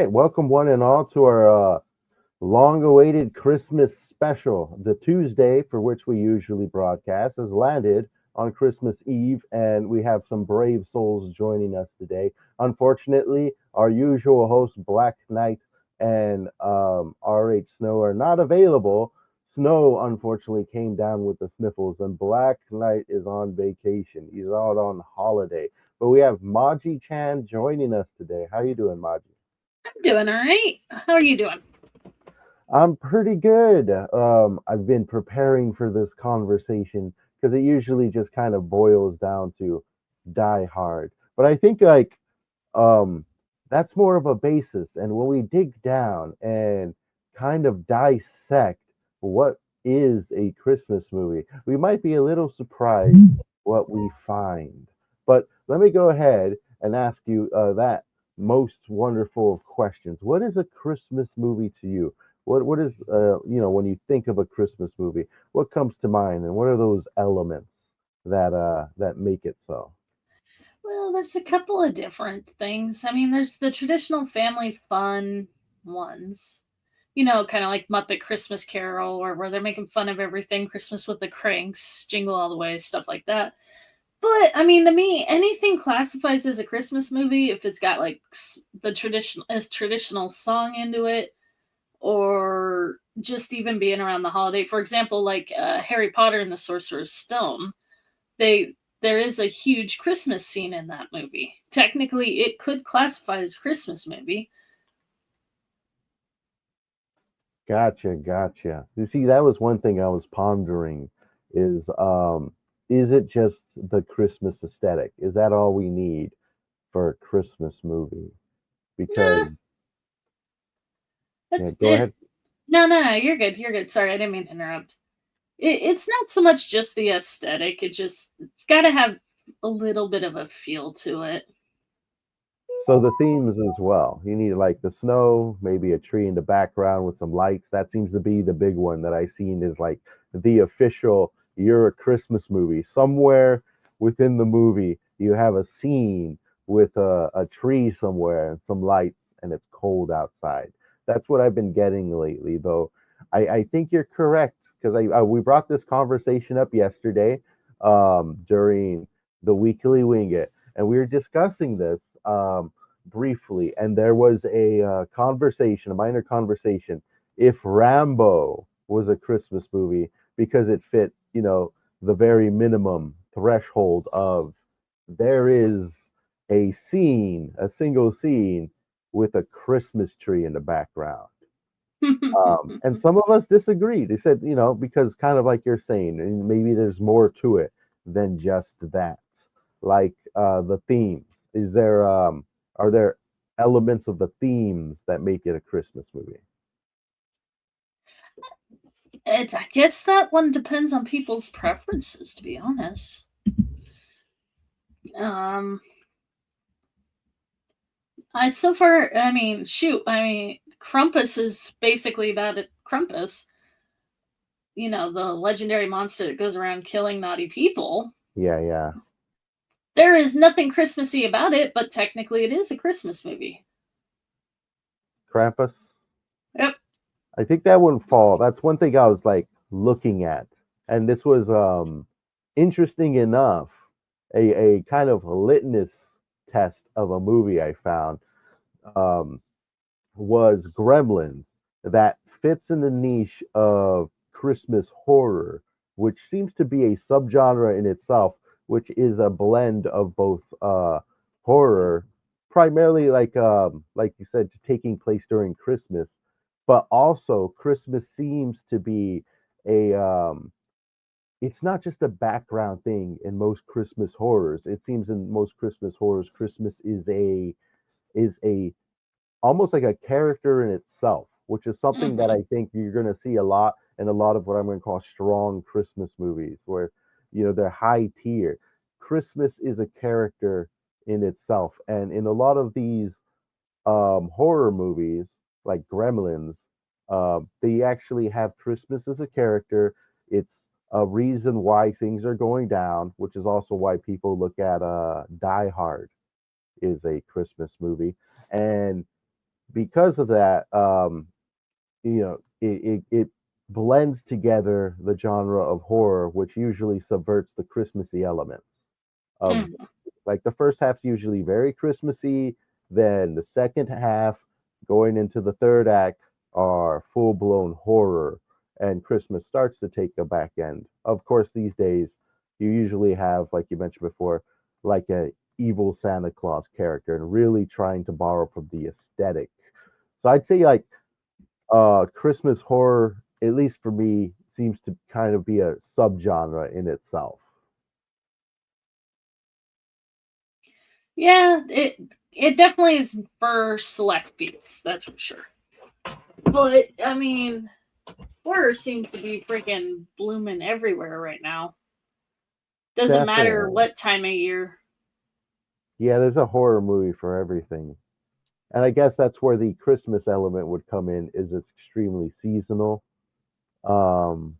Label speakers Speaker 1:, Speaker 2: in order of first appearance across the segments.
Speaker 1: right, welcome one and all to our long-awaited Christmas special. The Tuesday for which we usually broadcast has landed on Christmas Eve, and we have some brave souls joining us today. Unfortunately, our usual host, Black Knight and RH Snow, are not available. Snow, unfortunately, came down with the sniffles, and Black Knight is on vacation. He's out on holiday. But we have Maji Chan joining us today. How you doing, Maji?
Speaker 2: I'm doing all right. How are you doing?
Speaker 1: I'm pretty good. I've been preparing for this conversation because it usually just kind of boils down to Die Hard. But I think um, that's more of a basis. And when we dig down and kind of dissect what is a Christmas movie, we might be a little surprised what we find. But let me go ahead and ask you that most wonderful of questions. What is a Christmas movie to you? What is when you think of a Christmas movie, what comes to mind, and what are those elements that make it so?
Speaker 2: Well, there's a couple of different things. I mean, there's the traditional family fun ones, kind of like Muppet Christmas Carol, or where they're making fun of everything, Christmas with the Cranks, Jingle All the Way, stuff like that. But I mean, to me, anything classifies as a Christmas movie if it's got like the traditional song into it, or just even being around the holiday. For example, like Harry Potter and the Sorcerer's Stone, they there is a huge Christmas scene in that movie. Technically, it could classify as a Christmas movie.
Speaker 1: Gotcha, gotcha. You see, that was one thing I was pondering is it just the Christmas aesthetic? Is that all we need for a Christmas movie? Because
Speaker 2: Nah,
Speaker 1: yeah,
Speaker 2: that's
Speaker 1: go
Speaker 2: it.
Speaker 1: ahead.
Speaker 2: No, no, no. You're good. You're good. Sorry, I didn't mean to interrupt. It's not so much just the aesthetic. It's got to have a little bit of a feel to it.
Speaker 1: So the themes as well. You need like the snow, maybe a tree in the background with some lights. That seems to be the big one that I've seen is like the official you're a Christmas movie. Somewhere within the movie, you have a scene with a tree somewhere and some lights, and it's cold outside. That's what I've been getting lately, though. I think you're correct because we brought this conversation up yesterday during the weekly wing it, and we were discussing this. Briefly, and there was a conversation, a minor conversation, if Rambo was a Christmas movie because it fit, the very minimum threshold of there is a scene, a single scene with a Christmas tree in the background. And some of us disagree. They said, because kind of like you're saying, and maybe there's more to it than just that. Like the themes. Are there elements of the themes that make it a Christmas movie?
Speaker 2: I guess that one depends on people's preferences, to be honest. Um, I mean, shoot, I mean, Krampus is basically about it. Krampus, the legendary monster that goes around killing naughty people.
Speaker 1: Yeah, yeah.
Speaker 2: There is nothing Christmassy about it, but technically it is a Christmas movie.
Speaker 1: Krampus.
Speaker 2: Yep.
Speaker 1: I think that wouldn't fall. That's one thing I was like looking at, and this was interesting enough. A kind of litmus test of a movie I found um, was Gremlins that fits in the niche of Christmas horror, which seems to be a subgenre in itself, which is a blend of both horror, primarily like you said, taking place during Christmas, but also Christmas seems to be a it's not just a background thing in most Christmas horrors. It seems in most Christmas horrors, Christmas is a almost like a character in itself, which is something that
Speaker 2: Hmm.
Speaker 1: I think you're going to see a lot in a lot of what I'm going to call strong Christmas movies, where they're high tier. Christmas is a character in itself, and in a lot of these horror movies like Gremlins, they actually have Christmas as a character. It's a reason why things are going down, which is also why people look at Die Hard is a Christmas movie, and because of that, it blends together the genre of horror, which usually subverts the Christmassy elements of
Speaker 2: Mhm.
Speaker 1: like the first half's usually very Christmassy, then the second half going into the third act are full blown horror, and Christmas starts to take the back end. Of course, these days you usually have, like you mentioned before, like a evil Santa Claus character and really trying to borrow from the aesthetic. So I'd say like Christmas horror, at least for me, seems to kind of be a subgenre in itself.
Speaker 2: Yeah, it definitely is for select beats, that's for sure. But I mean, horror seems to be freaking blooming everywhere right now. Doesn't matter
Speaker 1: Definitely.
Speaker 2: what time of year.
Speaker 1: Yeah, there's a horror movie for everything. And I guess that's where the Christmas element would come in, is it's extremely seasonal. Um,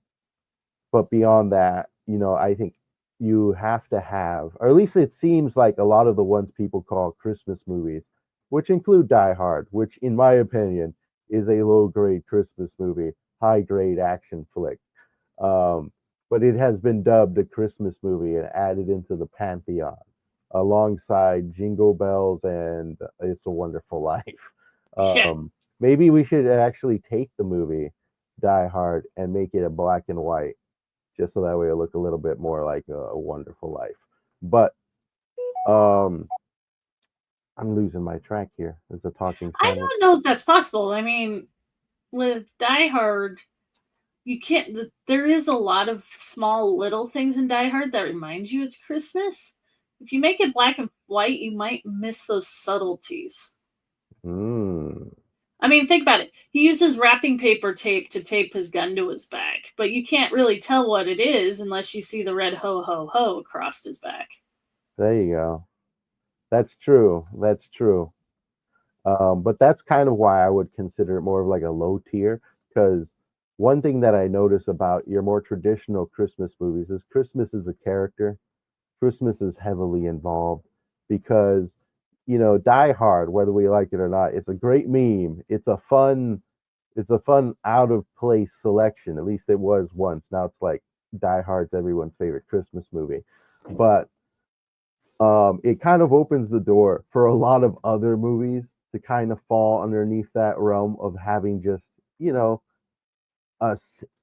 Speaker 1: but beyond that, I think you have to have, or at least it seems like a lot of the ones people call Christmas movies, which include Die Hard, which in my opinion is a low grade Christmas movie, high grade action flick. Um, but it has been dubbed a Christmas movie and added into the pantheon alongside Jingle Bells and It's a Wonderful Life.
Speaker 2: Yeah.
Speaker 1: Maybe we should actually take the movie Die Hard and make it a black and white, just so that way it look a little bit more like a Wonderful Life. But um, I'm losing my track here. It's a talking
Speaker 2: I
Speaker 1: Santa.
Speaker 2: don't know if that's possible. I mean, with Die Hard, you can't. There is a lot of small little things in Die Hard that reminds you it's Christmas. If you make it black and white, you might miss those subtleties.
Speaker 1: Mm,
Speaker 2: I mean, think about it. He uses wrapping paper tape to tape his gun to his back, but you can't really tell what it is unless you see the red ho ho ho across his back.
Speaker 1: there you go. That's true. That's true. But that's kind of why I would consider it more of like a low tier. Because one thing that I notice about your more traditional Christmas movies is Christmas is a character. Christmas is heavily involved because Die Hard, whether we like it or not, it's a great meme. It's a fun out of place selection. At least it was once. Now it's like Die Hard's everyone's favorite Christmas movie. But it kind of opens the door for a lot of other movies to kind of fall underneath that realm of having just, you know,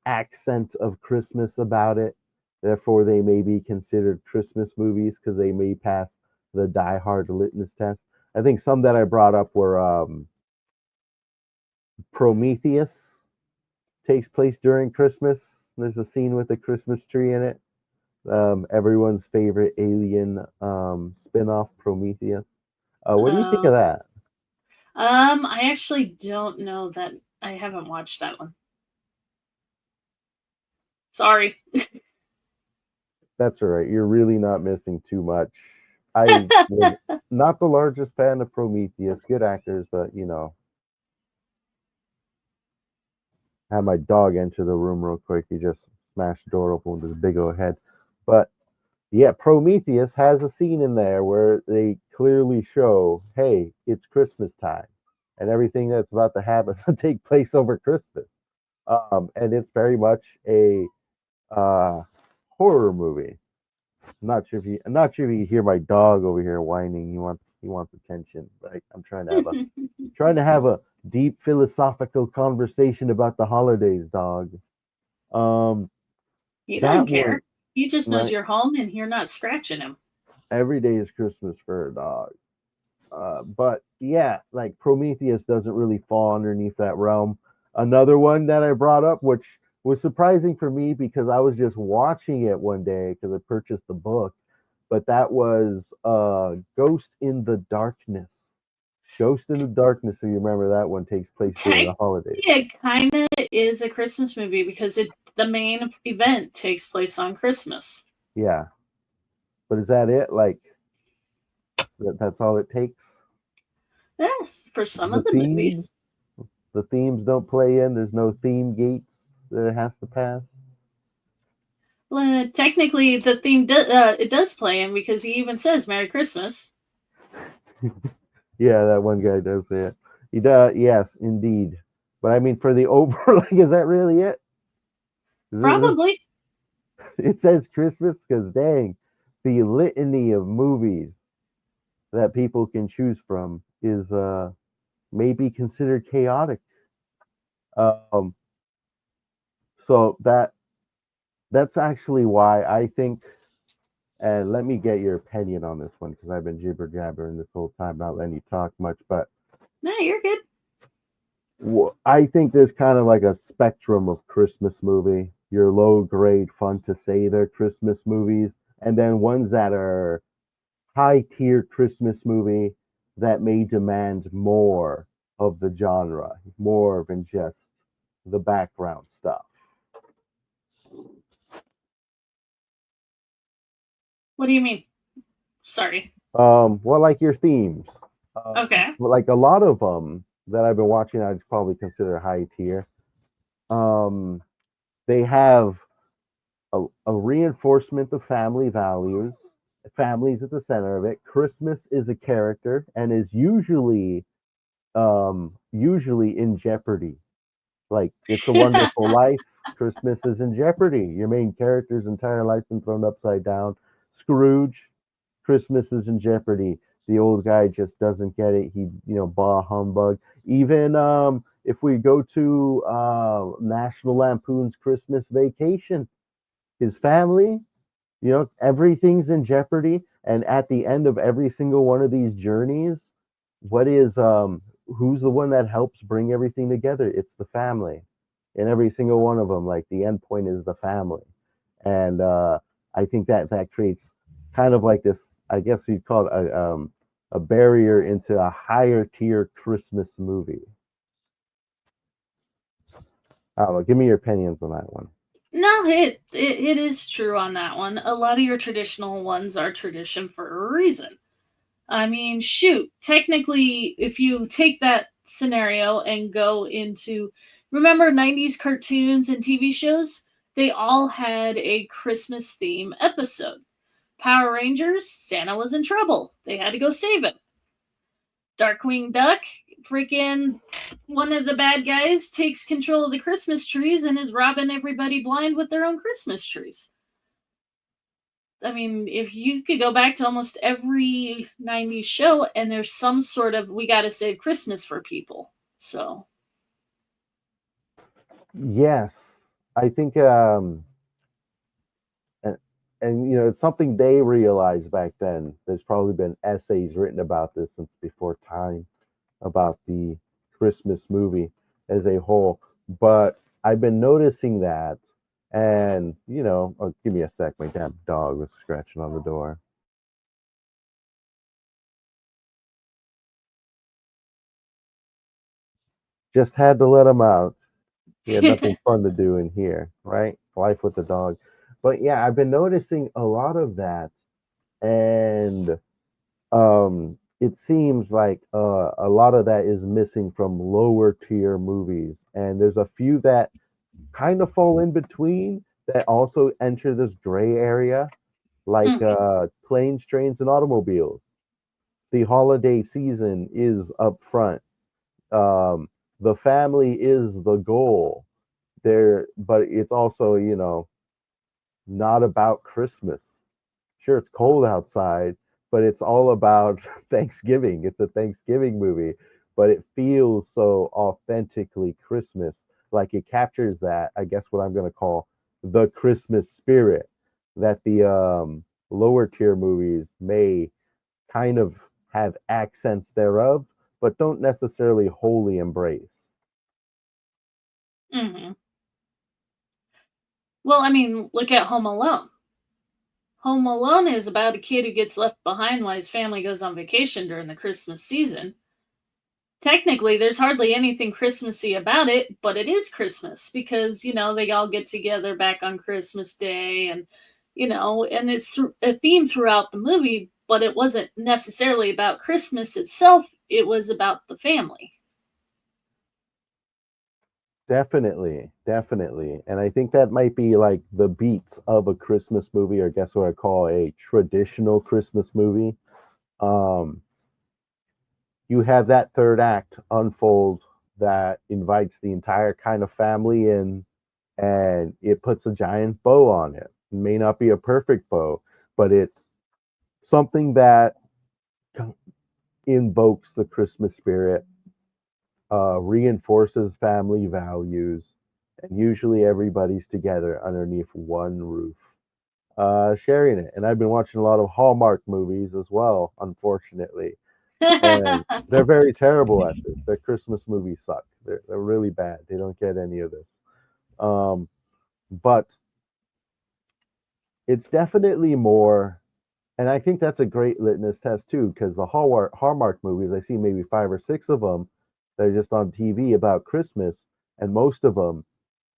Speaker 1: accent of Christmas about it. Therefore, they may be considered Christmas movies because they may pass the Die Hard litmus test. I think some that I brought up were Prometheus takes place during Christmas. There's a scene with a Christmas tree in it. Everyone's favorite alien spin-off, Prometheus. What do you think of
Speaker 2: Um,
Speaker 1: that?
Speaker 2: I actually don't know that. I haven't watched that one. Sorry.
Speaker 1: That's all right. You're really not missing too much. I was not the largest fan of Prometheus. Good actors, but had my dog enter the room real quick. He just smashed the door open with his big old head. But yeah, Prometheus has a scene in there where they clearly show, hey, it's Christmas time, and everything that's about to happen to take place over Christmas. And it's very much a uh, horror movie. I'm not sure if you hear my dog over here whining. He wants attention. Right? I'm trying to have a deep philosophical conversation about the holidays, dog. Um,
Speaker 2: He doesn't
Speaker 1: that one,
Speaker 2: care. He just knows
Speaker 1: right?
Speaker 2: you're home and you're not scratching him.
Speaker 1: Every day is Christmas for a dog. But yeah, like Prometheus doesn't really fall underneath that realm. Another one that I brought up, which was surprising for me because I was just watching it one day because I purchased the book, but that was Ghost in the Darkness. Ghost in the Darkness, if you remember that one, takes place during the
Speaker 2: Technically,
Speaker 1: holidays.
Speaker 2: it kind of is a Christmas movie because the main event takes place on Christmas.
Speaker 1: Yeah, but is that it? Like that's all it takes?
Speaker 2: Yes, for some
Speaker 1: The
Speaker 2: of the
Speaker 1: themes,
Speaker 2: movies.
Speaker 1: the themes don't play in. There's no theme gates that it has to pass.
Speaker 2: Well, technically, the theme it does play in because he even says "Merry Christmas."
Speaker 1: Yeah, that one guy does say it. He does, yes, indeed. But I mean, for the over, like, is that really it?
Speaker 2: Probably.
Speaker 1: It says Christmas because dang, the litany of movies that people can choose from is maybe considered chaotic. Um, so that's actually why I think. And let me get your opinion on this one because I've been jibber jabbering this whole time, not letting you talk much. But
Speaker 2: No, you're good.
Speaker 1: I think there's kind of like a spectrum of Christmas movie. Your low grade, fun to say they're Christmas movies, and then ones that are high tier Christmas movie that may demand more of the genre, more than just the background stuff.
Speaker 2: What do you mean? Sorry.
Speaker 1: Well, like your themes,
Speaker 2: Okay.
Speaker 1: well, like a lot of them that I've been watching, I'd probably consider high tier. Um, they have a reinforcement of family values. Family's at the center of it. Christmas is a character and is usually in jeopardy. Like It's a Wonderful Life, Christmas is in jeopardy. Your main character's entire life's been thrown upside down. Scrooge, Christmas is in jeopardy. The old guy just doesn't get it. Bah humbug. Even if we go to National Lampoon's Christmas Vacation, his family, everything's in jeopardy. And at the end of every single one of these journeys, what is who's the one that helps bring everything together? It's the family. In every single one of them, like the end point is the family. And I think that creates kind of like this, I guess you'd call it a barrier into a higher tier Christmas movie. I don't know. Give me your opinions on that one.
Speaker 2: No, it is true on that one. A lot of your traditional ones are tradition for a reason. I mean, shoot, technically, if you take that scenario and go into, remember 90s cartoons and TV shows? They all had a Christmas theme episode. Power Rangers, Santa was in trouble. They had to go save him. Darkwing Duck, freaking one of the bad guys takes control of the Christmas trees and is robbing everybody blind with their own Christmas trees. I mean, if you could go back to almost every 90s show and there's some sort of we got to save Christmas for people. So,
Speaker 1: Yes, I think and, it's something they realized back then. There's probably been essays written about this since before time about the Christmas movie as a whole. But I've been noticing that, and oh, give me a sec. My damn dog was scratching on the door. Just had to let him out. He had nothing fun to do in here, right? Life with the dog. But yeah, I've been noticing a lot of that, and it seems like a lot of that is missing from lower tier movies, and there's a few that kind of fall in between that also enter this gray area, like
Speaker 2: mhm.
Speaker 1: planes, trains, and automobiles. The holiday season is up front. Um, the family is the goal there, but it's also not about Christmas. Sure, it's cold outside, but it's all about Thanksgiving. It's a Thanksgiving movie, but it feels so authentically Christmas. Like it captures that, I guess, what I'm going to call the Christmas spirit that the lower tier movies may kind of have accents thereof, but don't necessarily wholly embrace.
Speaker 2: Mhm. Well, I mean, look at Home Alone. Home Alone is about a kid who gets left behind while his family goes on vacation during the Christmas season. Technically, there's hardly anything Christmassy about it, but it is Christmas because, they all get together back on Christmas Day and it's a theme throughout the movie, but it wasn't necessarily about Christmas itself, it was about the family.
Speaker 1: Definitely, definitely. And I think that might be like the beats of a Christmas movie, or guess what I call a traditional Christmas movie. Um, you have that third act unfold that invites the entire kind of family in, and it puts a giant bow on it. It may not be a perfect bow, but it's something that invokes the Christmas spirit, reinforces family values, and usually everybody's together underneath one roof, sharing it. And I've been watching a lot of Hallmark movies as well, unfortunately, and they're very terrible at this. Their Christmas movies suck. They're really bad. They don't get any of this. Um, but it's definitely more, and I think that's a great litmus test too, because the Hallmark movies, I see maybe five or six of them that are just on TV about Christmas, and most of them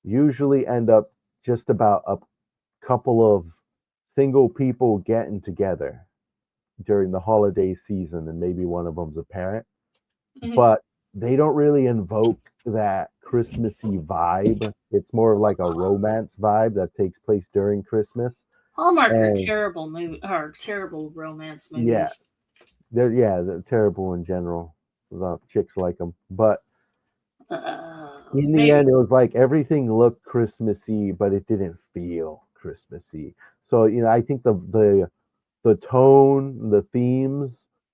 Speaker 1: usually end up just about a couple of single people getting together during the holiday season, and maybe one of them's a parent,
Speaker 2: Mhm.
Speaker 1: but they don't really invoke that Christmassy vibe. It's more of like a romance vibe that takes place during Christmas.
Speaker 2: Hallmark are
Speaker 1: And
Speaker 2: terrible terrible romance
Speaker 1: yeah,
Speaker 2: movies.
Speaker 1: they're terrible in general. The chicks like them, but in the
Speaker 2: Maybe.
Speaker 1: end, it was like everything looked Christmassy, but it didn't feel Christmassy. So I think the tone, the themes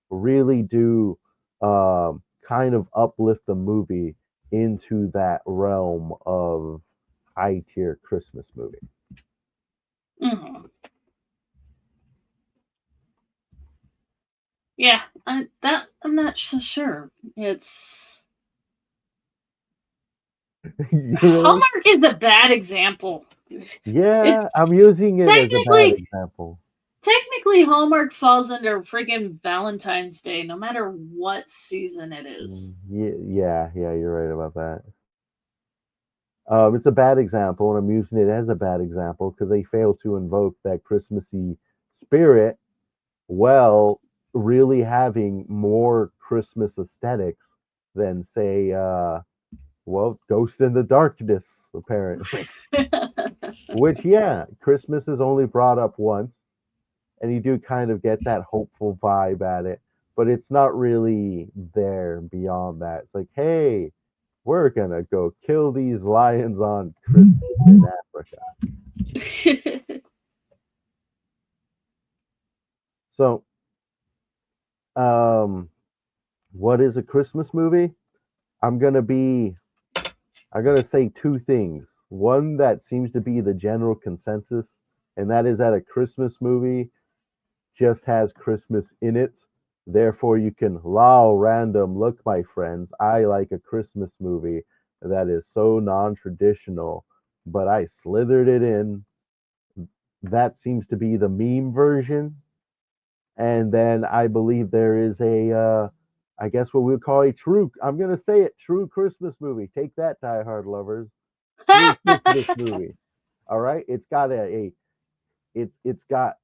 Speaker 1: really do kind of uplift the movie into that realm of high tier Christmas movie.
Speaker 2: Mhm. Yeah, I'm not so sure. It's
Speaker 1: You really?
Speaker 2: Hallmark is a bad example.
Speaker 1: Yeah,
Speaker 2: It's
Speaker 1: I'm using it as a bad
Speaker 2: technically
Speaker 1: example.
Speaker 2: technically Hallmark falls under friggin' Valentine's Day, no matter what season it is.
Speaker 1: Yeah, you're right about that. It's a bad example, and I'm using it as a bad example because they fail to invoke that Christmassy spirit while really having more Christmas aesthetics than, say, Ghost in the Darkness, apparently. Which, yeah, Christmas is only brought up once, and you do kind of get that hopeful vibe at it, but it's not really there beyond that. It's like, hey, we're gonna go kill these lions on Christmas in Africa. So, um, what is a Christmas movie? I'm gonna be I'm gonna say two things. One that seems to be the general consensus, and that is that a Christmas movie just has Christmas in it. Therefore, you can lol random. Look, my friends, I like a Christmas movie that is so non-traditional, but I slithered it in. That seems to be the meme version. And then I believe there is I guess what we would call a true, I'm going to say it, true Christmas movie. Take that, Die Hard lovers. True Christmas movie. All right. It's got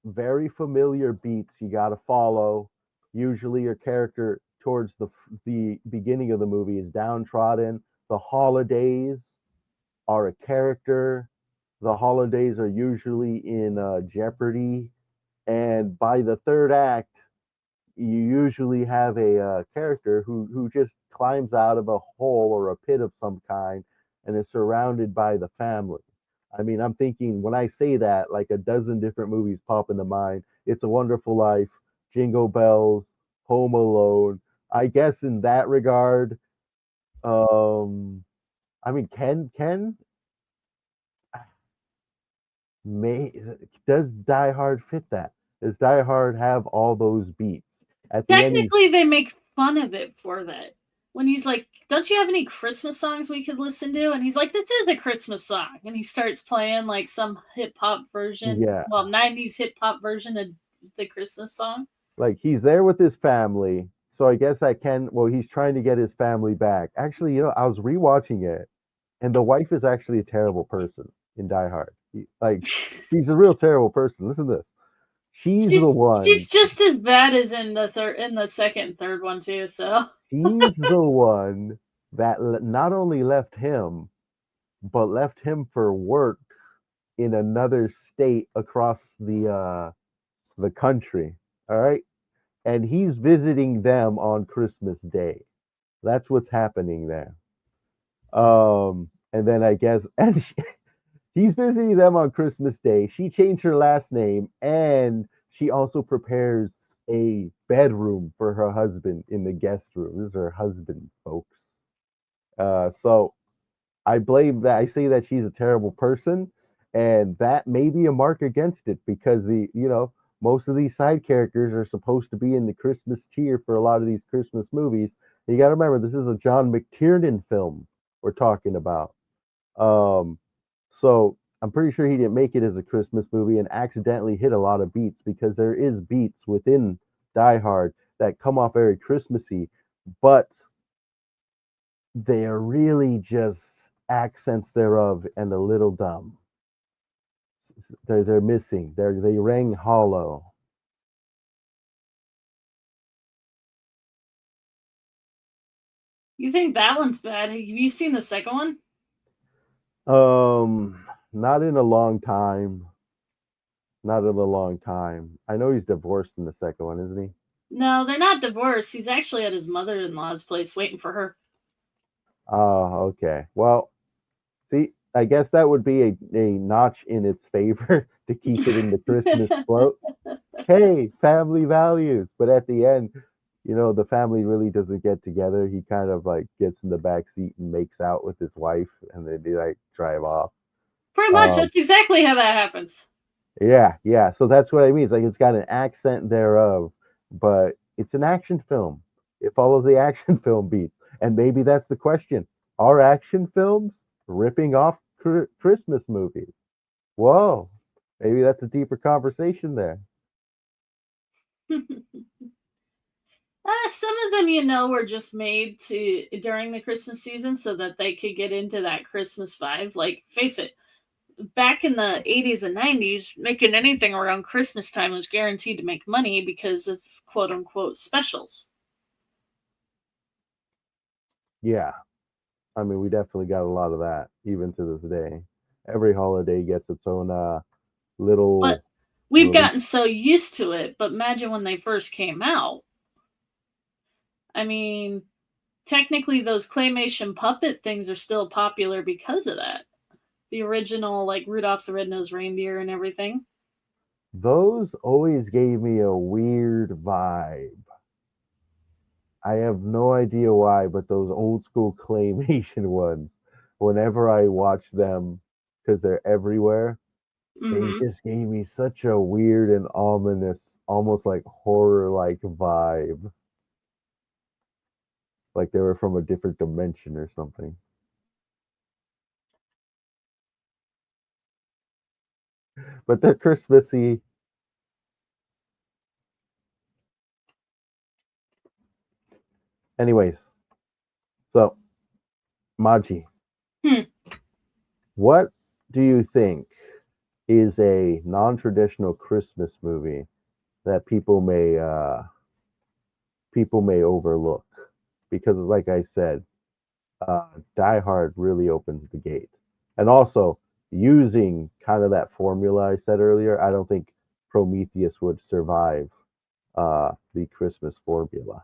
Speaker 1: very familiar beats you got to follow. Usually your character towards the beginning of the movie is downtrodden. The holidays are a character. The holidays are usually in jeopardy. And by the third act, you usually have a character who just climbs out of a hole or a pit of some kind and is surrounded by the family. I mean, I'm thinking when I say that, like a dozen different movies pop into mind. It's a Wonderful Life, Jingle Bells, Home Alone. I guess in that regard, um, I mean, Ken may does Die Hard fit that? Does Die Hard have all those beats? At the end, he's
Speaker 2: Technically, they make fun of it for that. When he's like, "Don't you have any Christmas songs we could listen to?" And he's like, "This is a Christmas song," and he starts playing like some hip hop version,
Speaker 1: yeah,
Speaker 2: well, '90s hip hop version of the Christmas song.
Speaker 1: like he's there with his family. So I guess I can. Well, he's trying to get his family back. Actually, I was rewatching it, and the wife is actually a terrible person in Die Hard. Like, she's a real terrible person. Listen to this. She's the
Speaker 2: She's
Speaker 1: one.
Speaker 2: just as bad as in the second and third one too. So
Speaker 1: She's the one that not only left him, but left him for work in another state across the country. All right. and he's visiting them on Christmas Day. That's what's happening there. And then I guess, and he's visiting them on Christmas Day. She changed her last name, and she also prepares a bedroom for her husband in the guest room. This is her husband, folks. So I blame that. I say that she's a terrible person, and that may be a mark against it because most of these side characters are supposed to be in the Christmas cheer for a lot of these Christmas movies. And you got to remember, this is a John McTiernan film we're talking about. Um, so I'm pretty sure he didn't make it as a Christmas movie and accidentally hit a lot of beats because there is beats within Die Hard that come off very Christmassy, but they are really just accents thereof and a little dumb. They're missing. They ring hollow.
Speaker 2: You think that one's bad? Have you seen the second one?
Speaker 1: Not in a long time. Not in a long time. I know he's divorced in the second one, isn't he?
Speaker 2: No, they're not divorced. He's actually at his mother-in-law's place waiting for her.
Speaker 1: Oh, okay. Well, see, I guess that would be a notch in its favor to keep it in the Christmas float. Hey, family values. But at the end, the family really doesn't get together. He kind of like gets in the back seat and makes out with his wife, and then they like drive off.
Speaker 2: Pretty much,
Speaker 1: Um,
Speaker 2: that's exactly how that happens.
Speaker 1: yeah, yeah. So that's what I mean. It's like it's got an accent thereof, but it's an action film. It follows the action film beat, and maybe that's the question: are action films ripping off Christmas movies? Whoa, maybe that's a deeper conversation there.
Speaker 2: Some of them, were just made to during the Christmas season so that they could get into that Christmas vibe. Like, face it, back in the 80s and 90s, making anything around Christmas time was guaranteed to make money because of quote unquote specials.
Speaker 1: Yeah, I mean, we definitely got a lot of that even to this day. Every holiday gets its own
Speaker 2: But
Speaker 1: little
Speaker 2: we've
Speaker 1: release.
Speaker 2: gotten so used to it. But imagine when they first came out. I mean, technically, those claymation puppet things are still popular because of that. The original, like Rudolph the Red-Nosed Reindeer and everything.
Speaker 1: Those always gave me a weird vibe. I have no idea why, but those old school claymation ones, whenever I watch them, because they're everywhere, they
Speaker 2: Mm-hmm.
Speaker 1: just gave me such a weird and ominous, almost like horror like vibe. Like they were from a different dimension or something. But they're Christmassy. Anyways, so Maji,
Speaker 2: Hmm.
Speaker 1: what do you think is a non-traditional Christmas movie that people may overlook? Because, like I said, Die Hard really opens the gate, and also using kind of that formula I said earlier, I don't think Prometheus would survive the Christmas formula.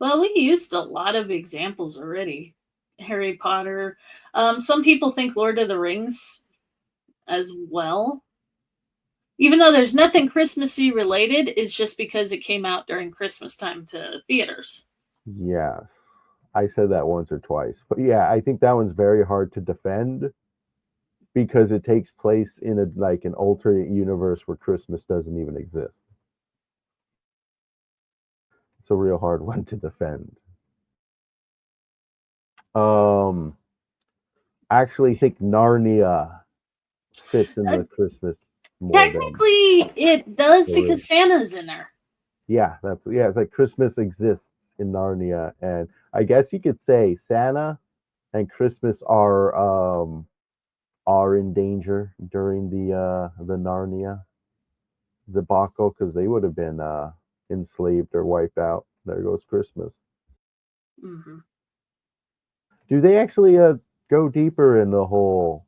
Speaker 2: Well, we used a lot of examples already. Harry Potter. Some people think Lord of the Rings as well. Even though there's nothing Christmassy related, it's just because it came out during Christmas time to theaters.
Speaker 1: Yeah, I said that once or twice, but yeah, I think that one's very hard to defend because it takes place in a like an alternate universe where Christmas doesn't even exist. It's a real hard one to defend. Um, I actually think Narnia fits in
Speaker 2: Uh,
Speaker 1: the Christmas more than
Speaker 2: Technically, it does
Speaker 1: the Ring.
Speaker 2: because Santa's in there.
Speaker 1: Yeah, it's like Christmas exists in Narnia, and I guess you could say Santa and Christmas are in danger during the Narnia debacle because they would have been enslaved or wiped out. There goes Christmas.
Speaker 2: Hmm.
Speaker 1: Do they actually go deeper in the whole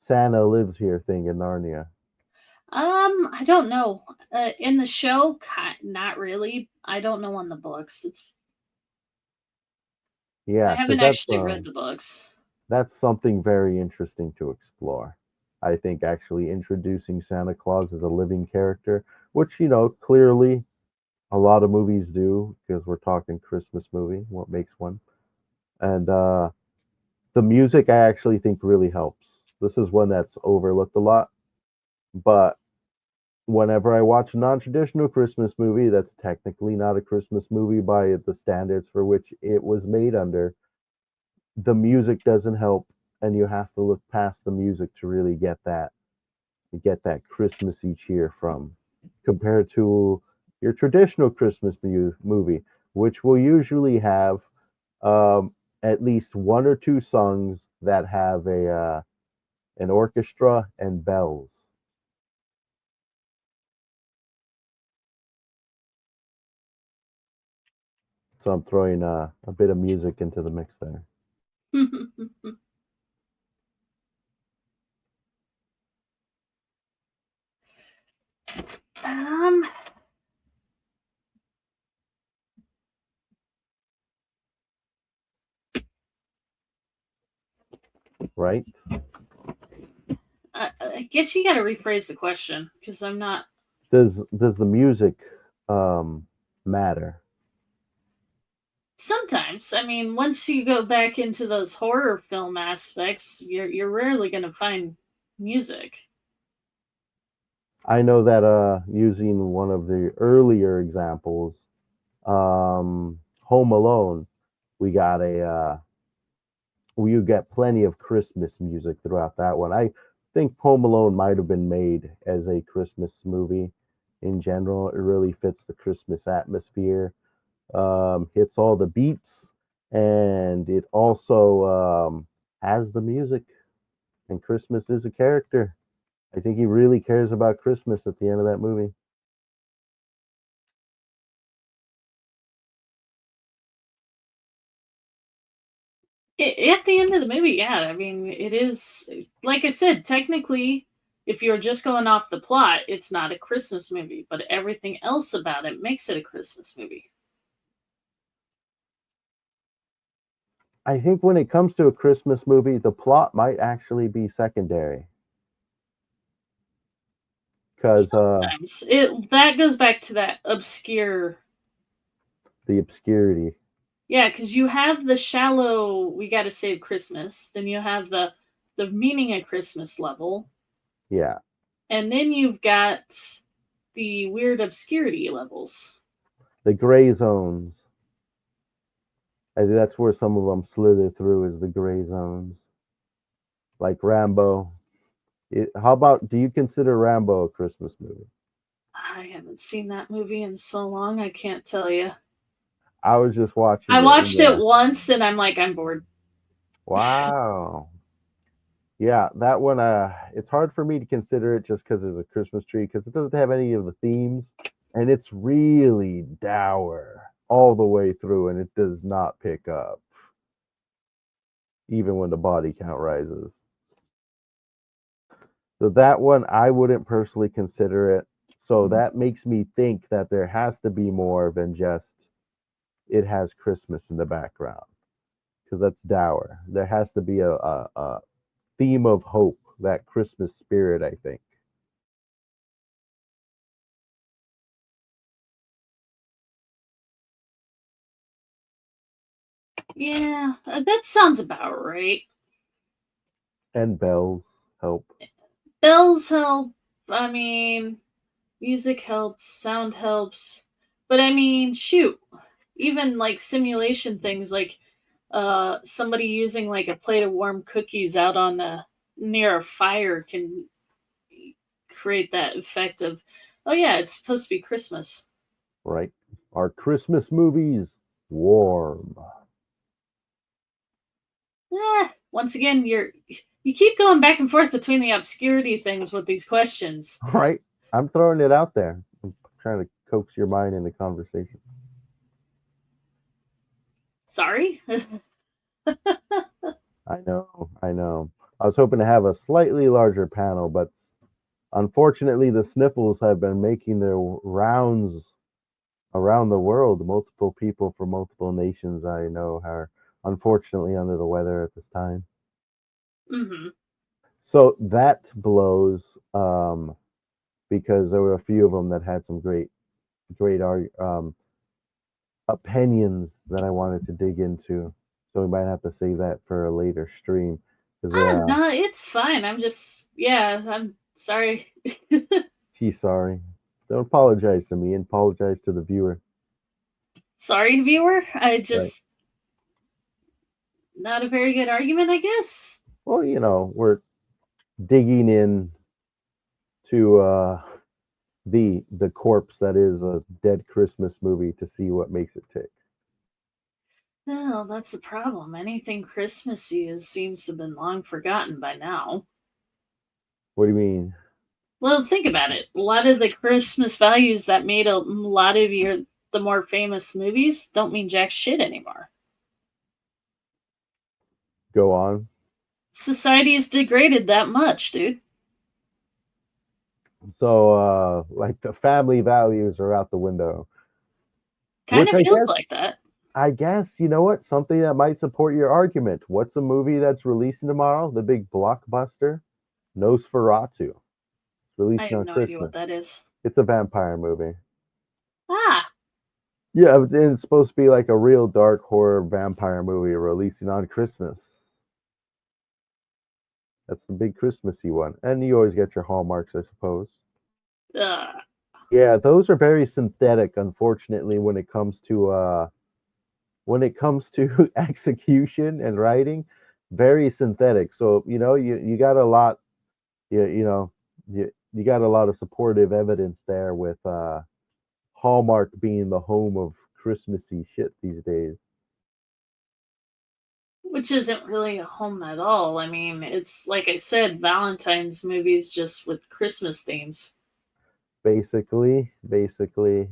Speaker 1: Santa lives here thing in Narnia?
Speaker 2: I don't know. In the show, not really. I don't know on the books. I
Speaker 1: Yeah, because
Speaker 2: haven't actually read the books.
Speaker 1: that's something very interesting to explore. I think actually introducing Santa Claus as a living character, which clearly a lot of movies do, because we're talking Christmas movie. What makes one? And the music I actually think really helps. This is one that's overlooked a lot, but whenever I watch a non-traditional Christmas movie that's technically not a Christmas movie by the standards for which it was made under, the music doesn't help, and you have to look past the music to really get that Christmassy cheer from, compared to your traditional Christmas movie, which will usually have at least one or two songs that have a an orchestra and bells. So I'm throwing a bit of music into the mix there.
Speaker 2: um,
Speaker 1: Right?
Speaker 2: I guess you got to rephrase the question because I'm not.
Speaker 1: Does the music um, matter?
Speaker 2: Sometimes, I mean, once you go back into those horror film aspects, you're rarely going to find music.
Speaker 1: I know that using one of the earlier examples, Home Alone, we got a you get plenty of Christmas music throughout that one. I think Home Alone might have been made as a Christmas movie in general. It really fits the Christmas atmosphere, hits all the beats, and it also has the music. And Christmas is a character. I think he really cares about Christmas at the end of that movie.
Speaker 2: At the end of the movie, yeah, I mean, it is like I said. Technically, if you're just going off the plot, it's not a Christmas movie, but everything else about it makes it a Christmas movie.
Speaker 1: I think when it comes to a Christmas movie, the plot might actually be secondary because
Speaker 2: Sometimes it that goes back to that obscure.
Speaker 1: the obscurity.
Speaker 2: Yeah, because you have the shallow, we got to save Christmas. Then you have the meaning of Christmas level,
Speaker 1: Yeah,
Speaker 2: and then you've got the weird obscurity levels.
Speaker 1: the gray zones. I think that's where some of them slither through, is the gray zones, like Rambo. How about, do you consider Rambo a Christmas movie?
Speaker 2: I haven't seen that movie in so long, I can't tell you.
Speaker 1: I was just
Speaker 2: I
Speaker 1: watching it.
Speaker 2: watched it once, and I'm like, I'm bored.
Speaker 1: Wow. Yeah, that one. It's hard for me to consider it just because there's a Christmas tree, because it doesn't have any of the themes, and it's really dour all the way through, and it does not pick up, even when the body count rises. So that one, I wouldn't personally consider it. So that makes me think that there has to be more than just it has Christmas in the background, because that's dour. There has to be a theme of hope, that Christmas spirit, I think.
Speaker 2: Yeah, that sounds about right.
Speaker 1: And bells help.
Speaker 2: Bells help. I mean, music helps, sound helps. But I mean, shoot, even like simulation things like somebody using like a plate of warm cookies out on the near a fire can create that effect of, oh yeah, it's supposed to be Christmas.
Speaker 1: Right? Our Christmas movies warm.
Speaker 2: Once again, you keep going back and forth between the obscurity things with these questions.
Speaker 1: Right? I'm throwing it out there. I'm trying to coax your mind into conversation.
Speaker 2: Sorry.
Speaker 1: I know, I know. I was hoping to have a slightly larger panel, but Unfortunately, the sniffles have been making their rounds around the world. Multiple people from multiple nations I know are unfortunately under the weather at this time.
Speaker 2: Hmm.
Speaker 1: So that blows because there were a few of them that had some great opinions that I wanted to dig into. So we might have to save that for a later stream. Because
Speaker 2: Ah, no, it's fine. I'm just, yeah, I'm sorry.
Speaker 1: she's sorry. Don't apologize to me and apologize to the viewer.
Speaker 2: Sorry, viewer. I
Speaker 1: Right.
Speaker 2: just, not a very good argument, I guess.
Speaker 1: Well, we're digging in to the corpse that is a dead Christmas movie to see what makes it tick.
Speaker 2: Well, that's the problem. Anything Christmassy seems to have been long forgotten by now.
Speaker 1: What do you mean?
Speaker 2: Well, think about it. A lot of the Christmas values that made a lot of the more famous movies don't mean jack shit anymore.
Speaker 1: Go on.
Speaker 2: Society is degraded that much, dude.
Speaker 1: So, like the family values are out the window,
Speaker 2: Kind
Speaker 1: which
Speaker 2: of feels like that.
Speaker 1: you know what? Something that might support your argument. What's a movie that's releasing tomorrow? The big blockbuster, Nosferatu. It's
Speaker 2: I
Speaker 1: releasing
Speaker 2: have
Speaker 1: on
Speaker 2: no idea
Speaker 1: Christmas.
Speaker 2: what that is.
Speaker 1: It's a vampire movie.
Speaker 2: Ah,
Speaker 1: Yeah, and it's supposed to be like a real dark horror vampire movie releasing on Christmas. That's the big Christmassy one. And you always get your hallmarks, I suppose.
Speaker 2: uh,
Speaker 1: Yeah, those are very synthetic, unfortunately, when it comes to execution and writing, very synthetic. So, you got a lot you know, you got a lot of supportive evidence there with Hallmark being the home of Christmassy shit these days.
Speaker 2: which isn't really a home at all. I mean, it's like I said, Valentine's movies just with Christmas themes.
Speaker 1: Basically,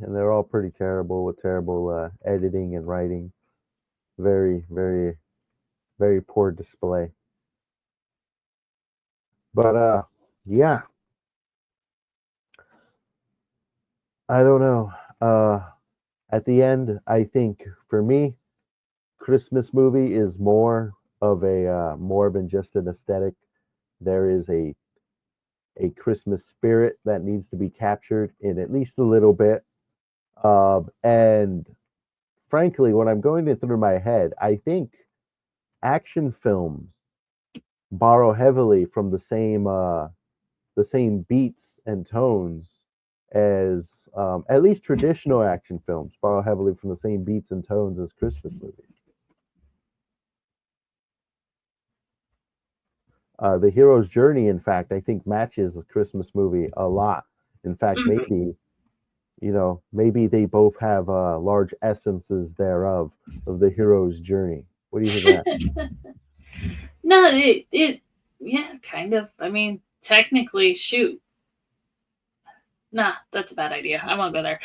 Speaker 1: and they're all pretty terrible with terrible editing and writing. Very, very, very poor display. But yeah, I don't know. At the end, I think for me, Christmas movie is more than just an aesthetic. There is a Christmas spirit that needs to be captured in at least a little bit. And frankly, when I'm going it through my head, I think action films borrow heavily from the same beats and tones as at least traditional action films borrow heavily from the same beats and tones as Christmas movies. The hero's journey, in fact, I think matches the Christmas movie a lot. In fact,
Speaker 2: Mhm.
Speaker 1: maybe they both have large essences thereof of the hero's journey. What do you think of that?
Speaker 2: No, yeah, kind of. I mean, technically, shoot. Nah, that's a bad idea. I won't go there.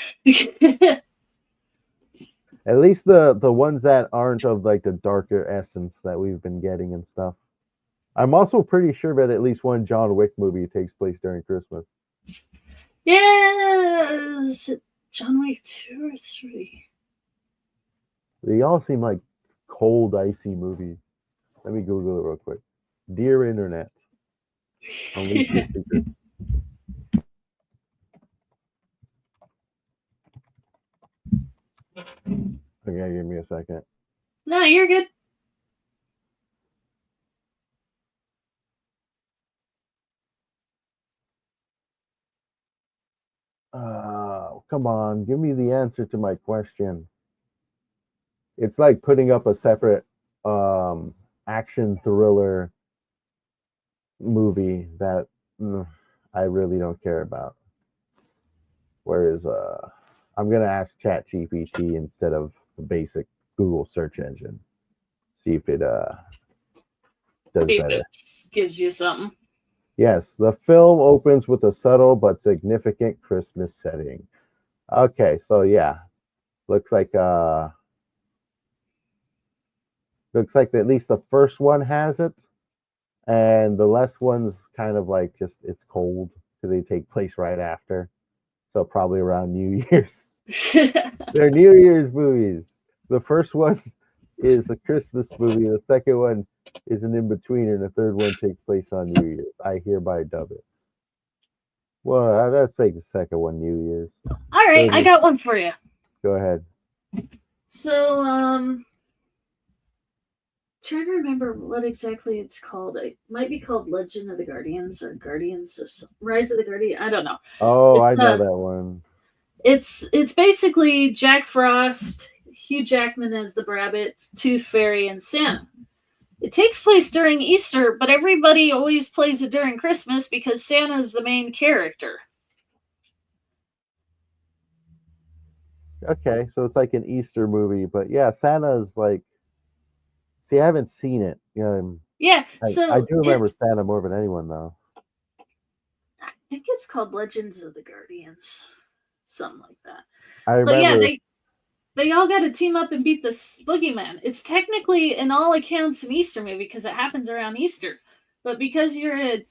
Speaker 1: At least the ones that aren't of like the darker essence that we've been getting and stuff. I'm also pretty sure that at least one John Wick movie takes place during Christmas.
Speaker 2: Yes, John Wick 2 or 3.
Speaker 1: They all seem like cold, icy movies. Let me Google it real quick. Dear Internet, unleash your secrets. Okay, give me a second.
Speaker 2: No, you're good.
Speaker 1: Come on, give me the answer to my question. It's like putting up a separate action thriller movie that I really don't care about. Whereas I'm gonna ask ChatGPT instead of the basic Google search engine. See if it does
Speaker 2: See if
Speaker 1: better.
Speaker 2: it gives you something.
Speaker 1: Yes, the film opens with a subtle but significant Christmas setting. Okay, so yeah, looks like uh looks like at least the first one has it, and the last one's kind of like just it's cold. because they take place right after. So probably around New Year's. They're New Year's movies. The first one is a Christmas movie. The second one is an in-betweener, and the third one takes place on New Year's. I hereby dub it. Well, let's make the second one New Year's.
Speaker 2: All right,
Speaker 1: Third
Speaker 2: I
Speaker 1: is,
Speaker 2: got one for you.
Speaker 1: go ahead.
Speaker 2: So, trying to remember what exactly it's called. It might be called Legend of the Guardians or Guardians of Rise of the Guardian. I don't know.
Speaker 1: Oh, I
Speaker 2: It's
Speaker 1: know that one.
Speaker 2: it's basically Jack Frost, Hugh Jackman as the Rabbit, Tooth Fairy, and Santa. It takes place during Easter, but everybody always plays it during Christmas because Santa's the main character.
Speaker 1: Okay, so it's like an Easter movie, but yeah, Santa's like. See, I haven't seen it.
Speaker 2: Yeah,
Speaker 1: I
Speaker 2: so
Speaker 1: do remember Santa more than anyone, though.
Speaker 2: I think it's called Legends of the Guardians, something like that.
Speaker 1: I remember.
Speaker 2: But yeah, they all got to team up and beat the boogeyman. It's technically, in all accounts, an Easter movie because it happens around Easter. But because you're at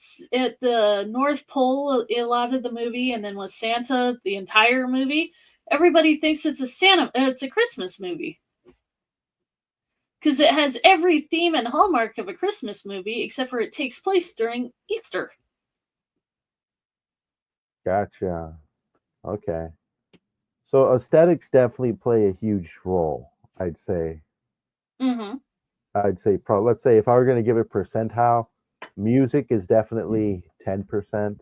Speaker 2: the North Pole a lot of the movie, and then with Santa the entire movie, everybody thinks it's a Christmas movie because it has every theme and hallmark of a Christmas movie, except for it takes place during Easter.
Speaker 1: Gotcha. Okay. So aesthetics definitely play a huge role, I'd say.
Speaker 2: Mm-hmm.
Speaker 1: I'd say, let's say if I were going to give it percentile, music is definitely 10%.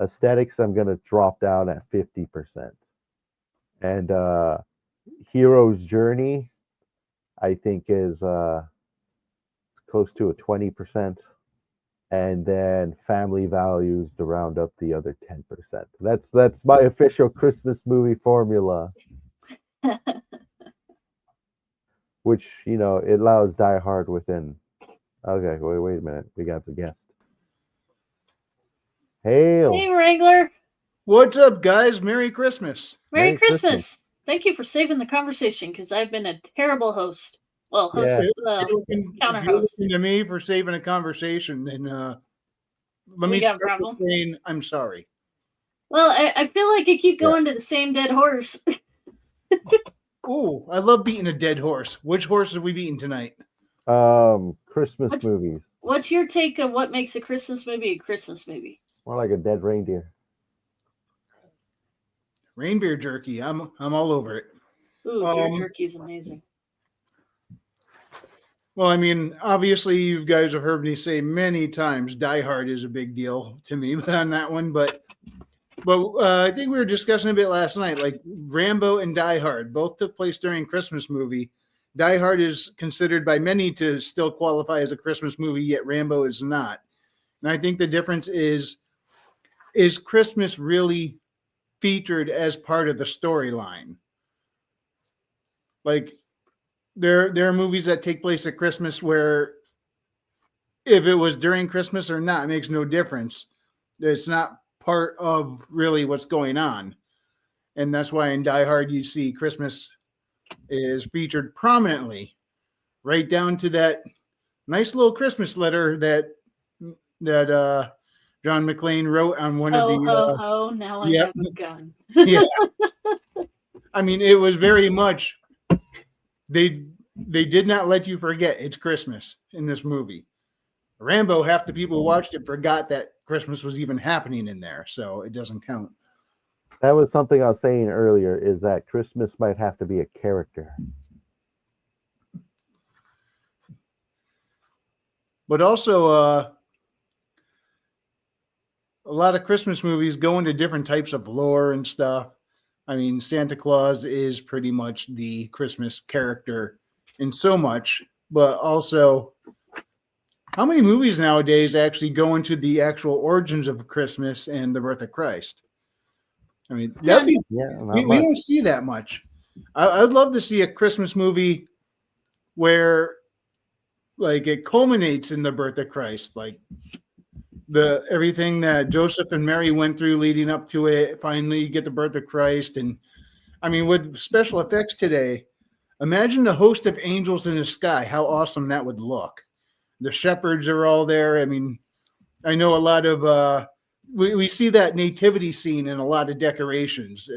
Speaker 1: Aesthetics, I'm going to drop down at 50%. And hero's journey, I think, is close to a 20%. And then family values to round up the other 10%. That's my official Christmas movie formula. Which, it allows Die Hard within. Okay, wait a minute. We got the guest. Hail.
Speaker 2: Hey, Wrangler.
Speaker 3: What's up, guys? Merry Christmas.
Speaker 2: Merry Christmas. Thank you for saving the conversation because I've been a terrible host. Well,
Speaker 1: Yeah.
Speaker 2: counter
Speaker 3: If you're
Speaker 2: host.
Speaker 3: looking to me for saving a conversation, then let me start with saying I'm sorry.
Speaker 2: Well, I feel like I keep going to the same dead horse.
Speaker 3: Ooh, I love beating a dead horse. Which horse are we beating tonight?
Speaker 1: Christmas movies.
Speaker 2: What's your take of what makes a Christmas movie a Christmas movie?
Speaker 1: More like a dead reindeer.
Speaker 3: Reindeer jerky. I'm all over it.
Speaker 2: Ooh, deer jerky is amazing.
Speaker 3: Well, I mean, obviously, you guys have heard me say many times, Die Hard is a big deal to me on that one. But I think we were discussing a bit last night. Like Rambo and Die Hard both took place during Christmas movie. Die Hard is considered by many to still qualify as a Christmas movie, yet Rambo is not. And I think the difference is Christmas really featured as part of the storyline? Like there are movies that take place at Christmas where if it was during Christmas or not, it makes no difference. It's not part of really what's going on. And that's why in Die Hard, you see Christmas is featured prominently, right down to that nice little Christmas letter that John McClane wrote on one of the.
Speaker 2: Ho, ho, now I have a gun.
Speaker 3: Yeah. I mean, it was very much, they did not let you forget it's Christmas in this movie. Rambo, half the people who watched it forgot that Christmas was even happening in there, so it doesn't count.
Speaker 1: That was something I was saying earlier, is that Christmas might have to be a character.
Speaker 3: But also, a lot of Christmas movies go into different types of lore and stuff. I mean, Santa Claus is pretty much the Christmas character in so much, but also, how many movies nowadays actually go into the actual origins of Christmas and the birth of Christ? I mean, we don't see that much. I'd love to see a Christmas movie where, like, it culminates in the birth of Christ, like everything that Joseph and Mary went through leading up to it. Finally, you get the birth of Christ, and I mean, with special effects today, imagine the host of angels in the sky. How awesome that would look! The shepherds are all there. I mean, I know a lot of we see that nativity scene in a lot of decorations.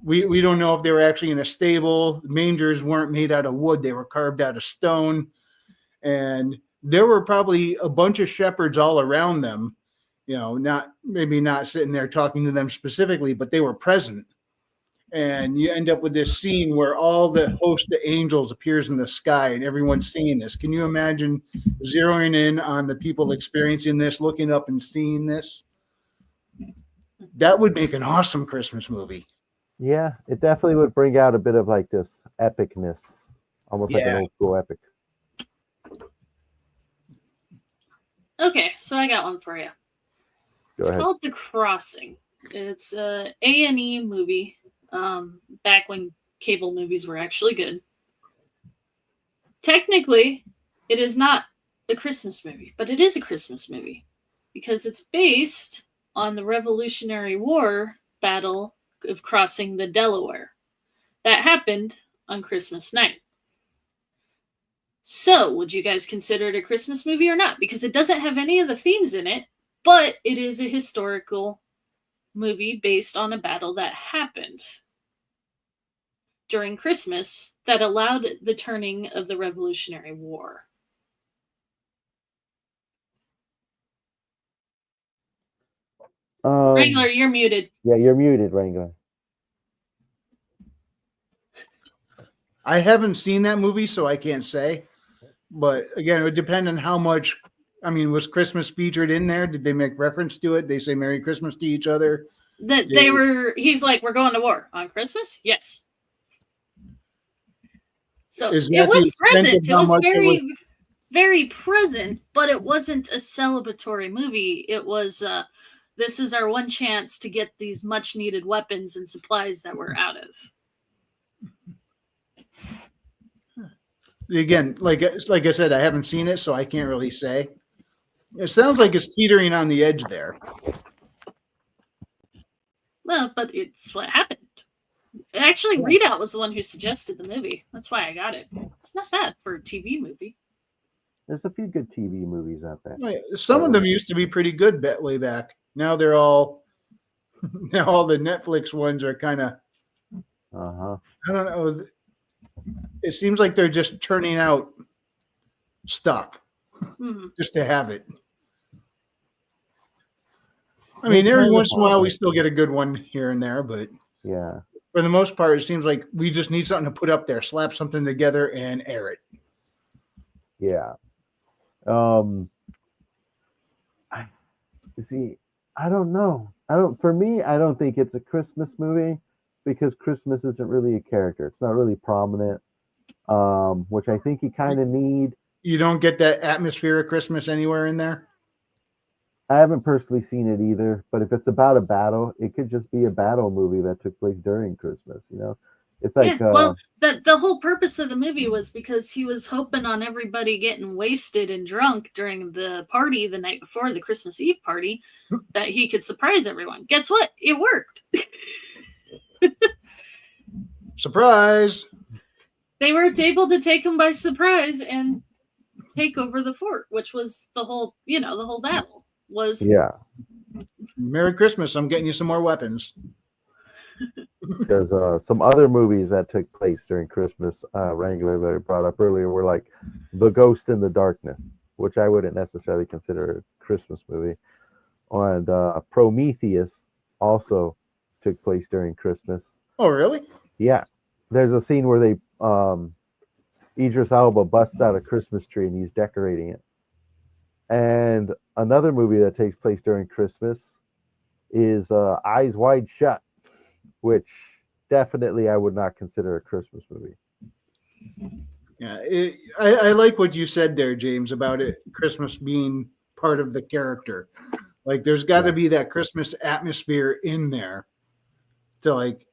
Speaker 3: We don't know if they were actually in a stable. Mangers weren't made out of wood; they were carved out of stone, and there were probably a bunch of shepherds all around them. You know, not sitting there talking to them specifically, but they were present. And you end up with this scene where all the host of angels appears in the sky and everyone's seeing this. Can you imagine zeroing in on the people experiencing this, looking up and seeing this? That would make an awesome Christmas movie.
Speaker 1: Yeah, it definitely would bring out a bit of like this epicness, almost like an
Speaker 3: Yeah.
Speaker 1: old school epic.
Speaker 2: Okay, so I got one for you.
Speaker 1: Go
Speaker 2: It's
Speaker 1: ahead.
Speaker 2: called The Crossing. It's a A&E movie. Back when cable movies were actually good. Technically, it is not a Christmas movie, but it is a Christmas movie because it's based on the Revolutionary War battle of crossing the Delaware. That happened on Christmas night. So, would you guys consider it a Christmas movie or not? Because it doesn't have any of the themes in it, but it is a historical movie based on a battle that happened during Christmas that allowed the turning of the Revolutionary War. Wrangler, you're muted.
Speaker 1: Yeah, you're muted, Wrangler.
Speaker 3: I haven't seen that movie, so I can't say. But again, it would depend on how much. I mean, was Christmas featured in there? Did they make reference to it? They say Merry Christmas to each other.
Speaker 2: That they were. He's like, we're going to war on Christmas. Yes. So it was present. It was very, very present, but it wasn't a celebratory movie. It was. This is our one chance to get these much needed weapons and supplies that we're out of.
Speaker 3: Again, like I said, I haven't seen it, so I can't really say. It sounds like it's teetering on the edge there.
Speaker 2: Well, but it's what happened. Actually, Readout was the one who suggested the movie. That's why I got it. It's not bad for a TV movie.
Speaker 1: There's a few good TV movies out there.
Speaker 3: Some of them used to be pretty good way back. Now they're all the Netflix ones are kind of. I don't know. It seems like they're just churning out stuff just to have it. I mean, every once in a while we still get a good one here and there, but
Speaker 1: yeah,
Speaker 3: for the most part, it seems like we just need something to put up there, slap something together, and air it.
Speaker 1: Yeah. I don't know. For me, I don't think it's a Christmas movie because Christmas isn't really a character. It's not really prominent, which I think you kind of need.
Speaker 3: You don't get that atmosphere of Christmas anywhere in there?
Speaker 1: I haven't personally seen it either, but if it's about a battle, it could just be a battle movie that took place during Christmas, you know? It's like
Speaker 2: well, the whole purpose of the movie was because he was hoping on everybody getting wasted and drunk during the party the night before the Christmas Eve party that he could surprise everyone. Guess what? It worked.
Speaker 3: Surprise!
Speaker 2: They were able to take him by surprise and take over the fort, which was the whole battle.
Speaker 1: Yeah.
Speaker 3: Merry Christmas! I'm getting you some more weapons.
Speaker 1: There's some other movies that took place during Christmas, Wrangler, that I brought up earlier, were like The Ghost in the Darkness, which I wouldn't necessarily consider a Christmas movie, and Prometheus also took place during Christmas.
Speaker 3: Oh, really?
Speaker 1: Yeah. There's a scene where they Idris Elba busts out a Christmas tree and he's decorating it. And another movie that takes place during Christmas is Eyes Wide Shut, which definitely I would not consider a Christmas movie.
Speaker 3: Yeah, I like what you said there, James, about it, Christmas being part of the character. Like, there's got to be that Christmas atmosphere in there to, like,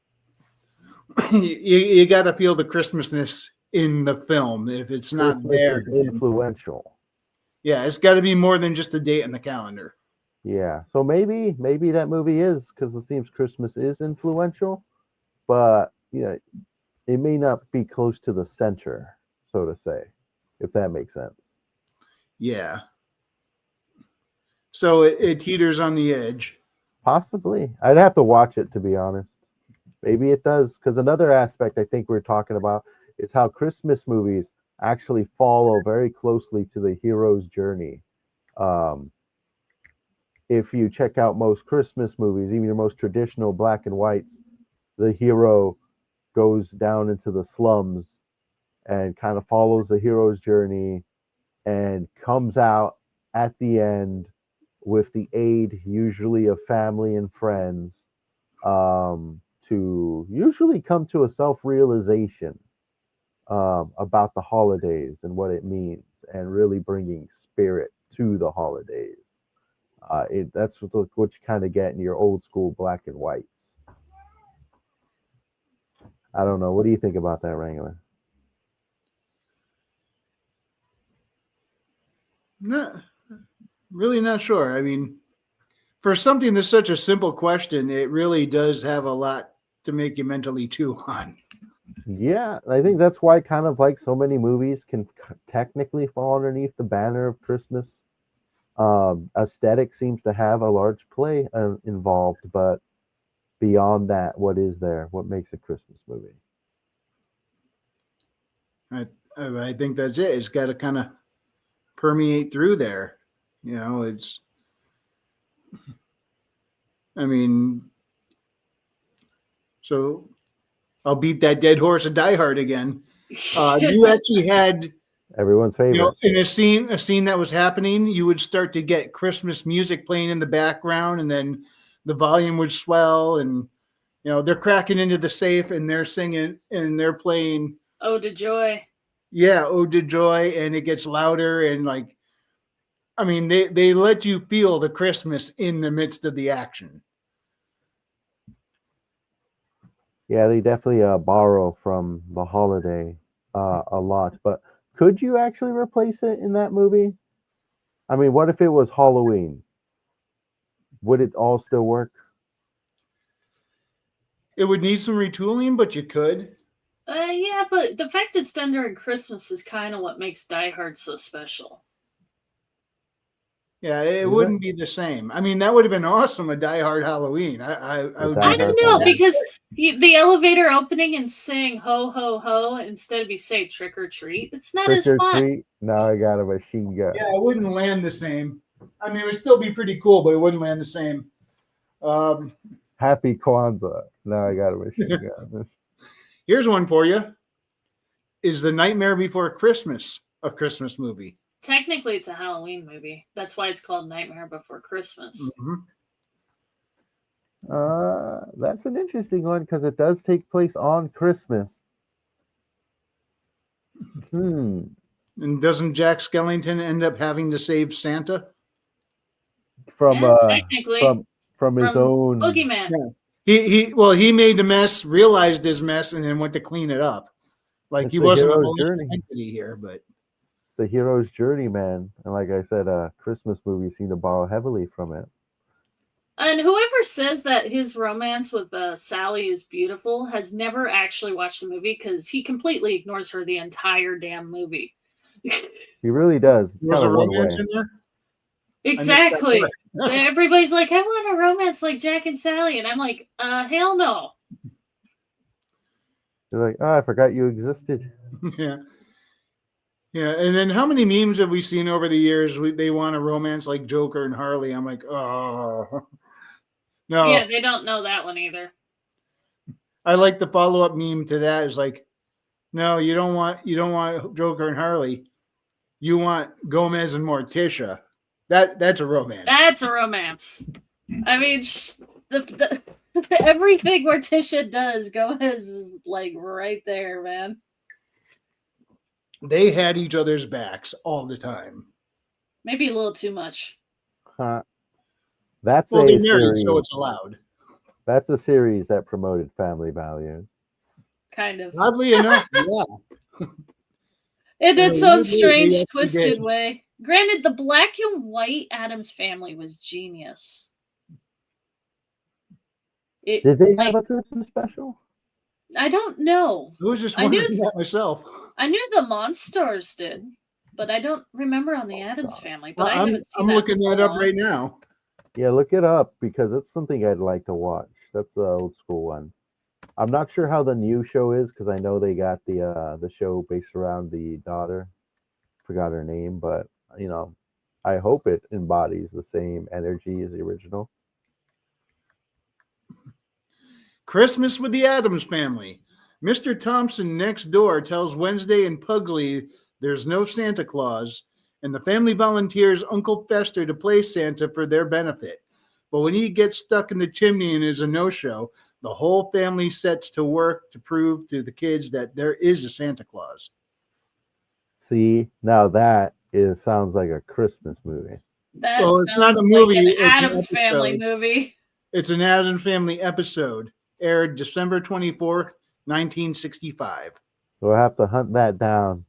Speaker 3: you got to feel the Christmasness in the film. If it's not there,
Speaker 1: influential.
Speaker 3: Yeah, it's got to be more than just a date on the calendar.
Speaker 1: Yeah, so maybe that movie is, because it seems Christmas is influential, but it may not be close to the center, so to say, if that makes sense.
Speaker 3: Yeah. So it teeters on the edge.
Speaker 1: Possibly. I'd have to watch it to be honest. Maybe it does, because another aspect I think we're talking about is how Christmas movies actually follow very closely to the hero's journey. Um, if you check out most Christmas movies, even your most traditional black and whites, the hero goes down into the slums and kind of follows the hero's journey and comes out at the end with the aid, usually of family and friends, to usually come to a self realization about the holidays and what it means, and really bringing spirit to the holidays. That's what you kind of get in your old school black and whites. I don't know. What do you think about that, Wrangler?
Speaker 3: Not really not sure. I mean, for something that's such a simple question, it really does have a lot to make you mentally chew on.
Speaker 1: Yeah, I think that's why kind of like so many movies can technically fall underneath the banner of Christmas. Aesthetic seems to have a large play involved, but beyond that, what is there? What makes a Christmas movie?
Speaker 3: I think that's it. It's got to kind of permeate through there. You know, it's, I mean, so I'll beat that dead horse of Die Hard again. You actually had,
Speaker 1: Everyone's favorite.
Speaker 3: in a scene that was happening, you would start to get Christmas music playing in the background, and then the volume would swell, and they're cracking into the safe and they're singing and they're playing
Speaker 2: Ode to Joy.
Speaker 3: Yeah, Ode to Joy, and it gets louder, and like, I mean, they let you feel the Christmas in the midst of the action.
Speaker 1: Yeah, they definitely borrow from the holiday a lot. But could you actually replace it in that movie? I mean, what if it was Halloween? Would it all still work?
Speaker 3: It would need some retooling, but you could.
Speaker 2: Yeah, but the fact it's done during Christmas is kind of what makes Die Hard so special.
Speaker 3: Yeah, it wouldn't be the same. I mean, that would have been awesome, a Die Hard Halloween. I
Speaker 2: don't know, because the elevator opening and saying ho, ho, ho instead of you say trick or treat, it's not as fun. Treat?
Speaker 1: Now I got a machine gun.
Speaker 3: Yeah, it wouldn't land the same. I mean, it would still be pretty cool, but it wouldn't land the same.
Speaker 1: Happy Kwanzaa. Now I got a machine gun.
Speaker 3: Here's one for you. Is The Nightmare Before Christmas a Christmas movie?
Speaker 2: Technically, it's a Halloween movie. That's why it's called Nightmare Before Christmas.
Speaker 3: Mm-hmm.
Speaker 1: That's an interesting one because it does take place on Christmas.
Speaker 3: And doesn't Jack Skellington end up having to save Santa?
Speaker 2: Technically.
Speaker 1: From his own
Speaker 2: boogeyman.
Speaker 3: Yeah. He made the mess, realized his mess, and then went to clean it up. Like, he wasn't a malicious entity here, but
Speaker 1: the hero's journey, man. And like I said, Christmas movies seem to borrow heavily from it.
Speaker 2: And whoever says that his romance with Sally is beautiful has never actually watched the movie, because he completely ignores her the entire damn movie.
Speaker 1: He really does.
Speaker 3: There's a romance in there?
Speaker 2: Exactly. Everybody's like, I want a romance like Jack and Sally. And I'm like, hell no.
Speaker 1: You're like, oh, I forgot you existed.
Speaker 3: Yeah. Yeah, and then how many memes have we seen over the years? They want a romance like Joker and Harley. I'm like, oh, no.
Speaker 2: Yeah, they don't know that one either.
Speaker 3: I like the follow-up meme to that is like, no, you don't want Joker and Harley. You want Gomez and Morticia. That's a romance.
Speaker 2: That's a romance. I mean, everything Morticia does, Gomez is like right there, man.
Speaker 3: They had each other's backs all the time.
Speaker 2: Maybe a little too much.
Speaker 1: They're
Speaker 3: married, series, so it's allowed.
Speaker 1: That's a series that promoted family values.
Speaker 2: Kind of.
Speaker 3: Oddly enough, yeah.
Speaker 2: In its own strange, twisted way. Granted, the black and white Addams Family was genius.
Speaker 1: Did they have a Christmas special?
Speaker 2: I don't know.
Speaker 3: I was just wondering that myself.
Speaker 2: I knew the Monsters did. but I don't remember on the Addams Family. But I
Speaker 3: I'm
Speaker 2: haven't seen that
Speaker 3: looking
Speaker 2: in so
Speaker 3: that up
Speaker 2: long.
Speaker 3: right now.
Speaker 1: Yeah, look it up because it's something I'd like to watch. That's the old school one. I'm not sure how the new show is because I know they got the show based around the daughter. Forgot her name, but you know, I hope it embodies the same energy as the original.
Speaker 3: Christmas with the Addams Family. Mr. Thompson next door tells Wednesday and Pugsley there's no Santa Claus, and the family volunteers Uncle Fester to play Santa for their benefit. But when he gets stuck in the chimney and is a no-show, the whole family sets to work to prove to the kids that there is a Santa Claus.
Speaker 1: See, now that is sounds like a Christmas movie.
Speaker 2: That
Speaker 3: Well, it's not
Speaker 2: sounds
Speaker 3: a
Speaker 2: like
Speaker 3: movie,
Speaker 2: an
Speaker 3: it's an
Speaker 2: Addams Family
Speaker 3: episode.
Speaker 2: movie.
Speaker 3: It's an Addams Family episode, aired December 24th, 1965.
Speaker 1: We'll have to hunt that down.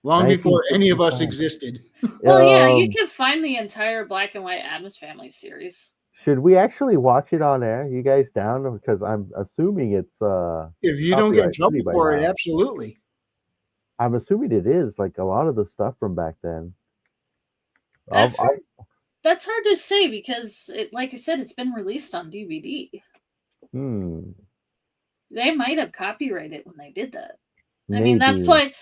Speaker 3: Long before any of us
Speaker 1: 1965.
Speaker 3: existed.
Speaker 2: Well, yeah, you
Speaker 1: Um,
Speaker 2: can find the entire black and white Addams Family series.
Speaker 1: should we actually watch it on air? You guys down? Because I'm assuming it's
Speaker 3: If you don't get in
Speaker 1: copyright free
Speaker 3: trouble
Speaker 1: by
Speaker 3: for it,
Speaker 1: now.
Speaker 3: absolutely.
Speaker 1: I'm assuming it is like a lot of the stuff from back then.
Speaker 2: That's
Speaker 1: I'll-
Speaker 2: That's hard to say because, like I said, it's been released on DVD. They might have copyrighted when they did that. I mean, that's
Speaker 1: maybe.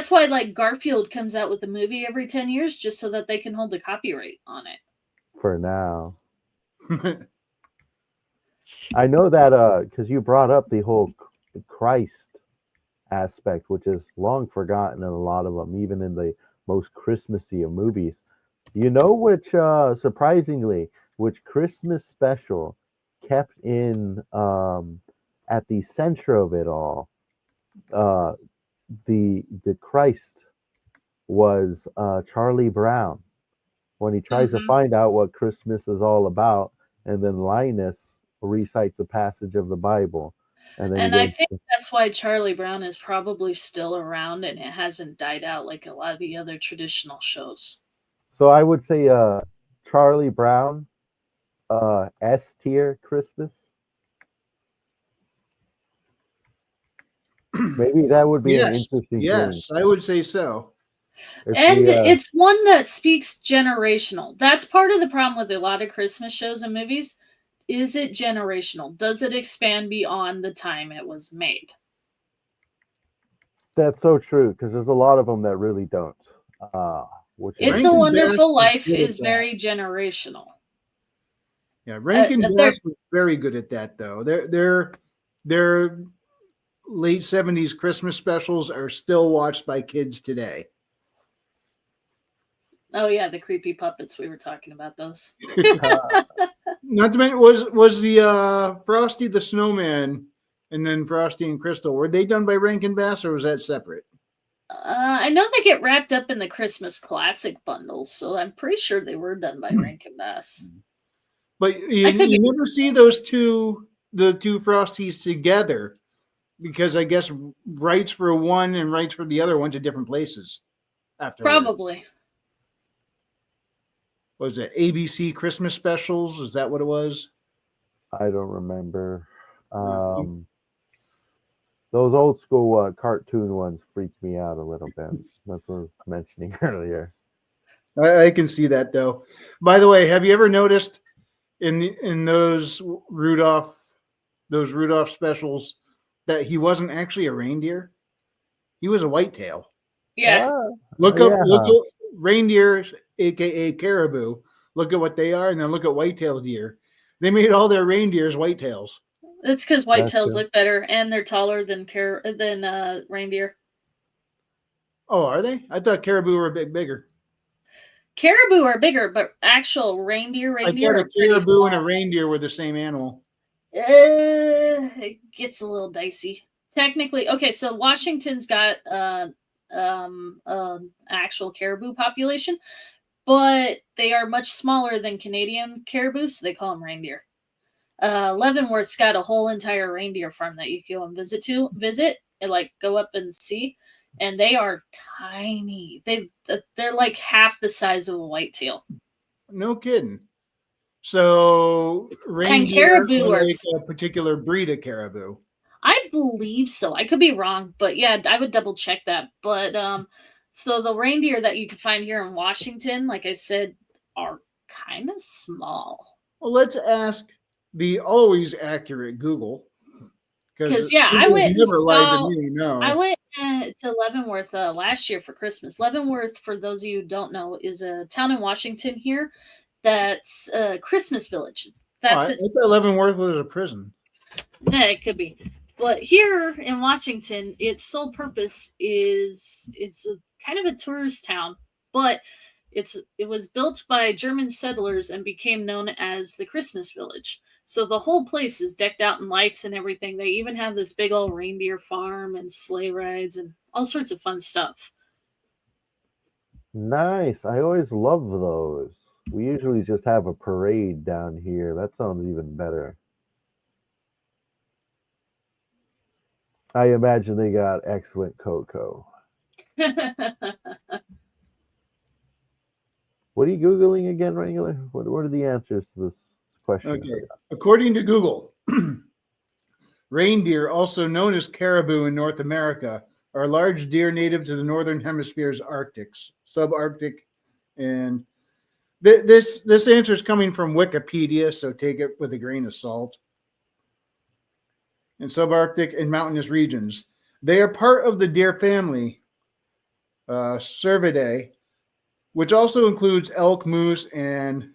Speaker 2: why like Garfield comes out with a movie every 10 years just so that they can hold the copyright on it.
Speaker 1: For now. I know that because you brought up the whole Christ aspect, which is long forgotten in a lot of them, even in the most Christmassy of movies. You know which, surprisingly, which Christmas special kept in at the center of it all, uh, the Christ was Charlie Brown when he tries to
Speaker 2: Mhm.
Speaker 1: find out what Christmas is all about, and then Linus recites a passage of the Bible, and then he
Speaker 2: And I
Speaker 1: goes,
Speaker 2: think that's why Charlie Brown is probably still around and it hasn't died out like a lot of the other traditional shows.
Speaker 1: so I would say Charlie Brown, S tier Christmas. Maybe that would be an interesting thing.
Speaker 3: Yes, I would say so.
Speaker 1: If
Speaker 2: And
Speaker 1: we,
Speaker 2: it's one that speaks generational. That's part of the problem with a lot of Christmas shows and movies. Is it generational? Does it expand beyond the time it was made?
Speaker 1: that's so true because there's a lot of them that really don't. Which
Speaker 2: It's
Speaker 1: is
Speaker 2: a
Speaker 3: Rankin
Speaker 2: Wonderful
Speaker 3: Bass is
Speaker 2: Life
Speaker 3: good at
Speaker 2: is
Speaker 3: that.
Speaker 2: very generational.
Speaker 3: Yeah, Rankin
Speaker 2: they're-
Speaker 3: Bass was very good at that, though. Their late 70s Christmas specials are still watched by kids today.
Speaker 2: Oh yeah, the creepy puppets. We were talking about those.
Speaker 3: Not to mention, was the Frosty the Snowman and then Frosty and Crystal, were they done by Rankin Bass or was that separate?
Speaker 2: I know they get wrapped up in the Christmas classic bundles, so I'm pretty sure they were done by Rankin Bass.
Speaker 3: But you
Speaker 2: I could be-
Speaker 3: never see the two Frosties together because I guess rights for one and rights for the other went to different places afterwards.
Speaker 2: Probably.
Speaker 3: Was it ABC Christmas specials? Is that what it was?
Speaker 1: I don't remember.
Speaker 3: No.
Speaker 1: Those old school cartoon ones freaked me out a little bit. That's what I was mentioning earlier.
Speaker 3: I can see that though. By the way, have you ever noticed in those Rudolph specials that he wasn't actually a reindeer? He was a whitetail.
Speaker 2: Yeah.
Speaker 3: Look
Speaker 1: yeah.
Speaker 3: up reindeer, aka caribou. Look at what they are, and then look at whitetail deer. They made all their reindeers whitetails.
Speaker 2: It's because whitetails
Speaker 1: Gotcha.
Speaker 2: look better and they're taller than reindeer.
Speaker 3: Oh, are they? I thought caribou were a bit bigger.
Speaker 2: Caribou are bigger, but actual reindeer
Speaker 3: I thought
Speaker 2: are
Speaker 3: a
Speaker 2: pretty
Speaker 3: caribou and a
Speaker 2: small.
Speaker 3: reindeer were the same animal.
Speaker 2: It gets a little dicey. Technically, okay, so Washington's got actual caribou population, but they are much smaller than Canadian caribou, so they call them reindeer. Leavenworth's got a whole entire reindeer farm that you can go and visit and like go up and see, and they are tiny. They're like half the size of a whitetail.
Speaker 3: No kidding. So reindeer
Speaker 2: caribou
Speaker 3: are
Speaker 2: are
Speaker 3: like a particular breed of caribou.
Speaker 2: I believe so. I could be wrong, but yeah, I would double check that. But So the reindeer that you can find here in Washington, like I said, are kind of small.
Speaker 3: Well, let's ask the always accurate Google, because
Speaker 2: Because I
Speaker 3: Google's
Speaker 2: went and
Speaker 3: never lied to
Speaker 2: saw.
Speaker 3: me.
Speaker 2: I
Speaker 3: No.
Speaker 2: went to Leavenworth last year for Christmas. Leavenworth, for those of you who don't know, is a town in Washington here that's a Christmas village.
Speaker 3: Oh,
Speaker 2: That's
Speaker 3: I
Speaker 2: its.
Speaker 3: thought Leavenworth was a prison.
Speaker 2: Yeah, it could be. But here in Washington, its sole purpose is it's a kind of a tourist town, but it was built by German settlers and became known as the Christmas Village. So the whole place is decked out in lights and everything. They even have this big old reindeer farm and sleigh rides and all sorts of fun stuff.
Speaker 1: Nice. I always love those. We usually just have a parade down here. That sounds even better. I imagine they got excellent cocoa. What are you Googling again, Wrangler? What are the answers to this question?
Speaker 3: Okay. According to Google, reindeer, also known as caribou in North America, are large deer native to the northern hemisphere's Arctics, subarctic, and this answer is coming from Wikipedia, so take it with a grain of salt. In subarctic and mountainous regions, they are part of the deer family, Cervidae, which also includes elk, moose, and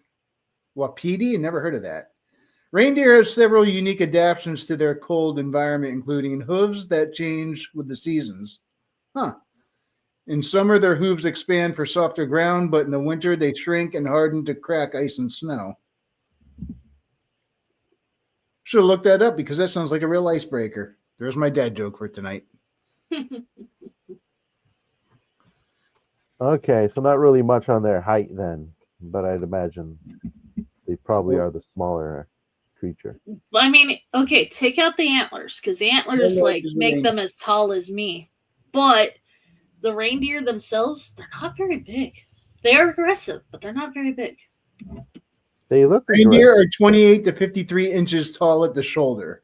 Speaker 3: wapiti. Never heard of that. Reindeer have several unique adaptations to their cold environment, including hooves that change with the seasons. Huh. In summer, their hooves expand for softer ground, but in the winter, they shrink and harden to crack ice and snow. Should have looked that up because that sounds like a real icebreaker. There's my dad joke for tonight.
Speaker 1: Okay, so not really much on their height then, but I'd imagine they probably are the smaller creature.
Speaker 2: I mean, okay, take out the antlers because the antlers make them as tall as me. But the reindeer themselves, they're not very big. They are aggressive, but they're not very big.
Speaker 1: They look
Speaker 3: Reindeer
Speaker 1: aggressive.
Speaker 3: are 28 to 53 inches tall at the shoulder.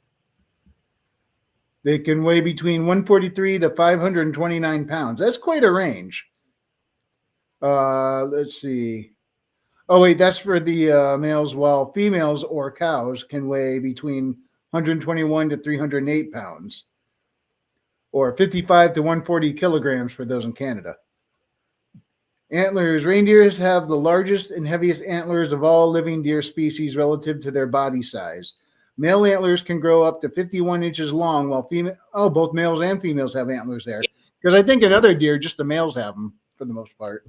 Speaker 3: They can weigh between 143 to 529 pounds. That's quite a range. Let's see. Oh, wait, that's for the males, while females or cows can weigh between 121 to 308 pounds, or 55 to 140 kilograms for those in Canada. Antlers. Reindeers have the largest and heaviest antlers of all living deer species relative to their body size. Male antlers can grow up to 51 inches long, while both males and females have antlers there. Because I think in other deer, just the males have them for the most part.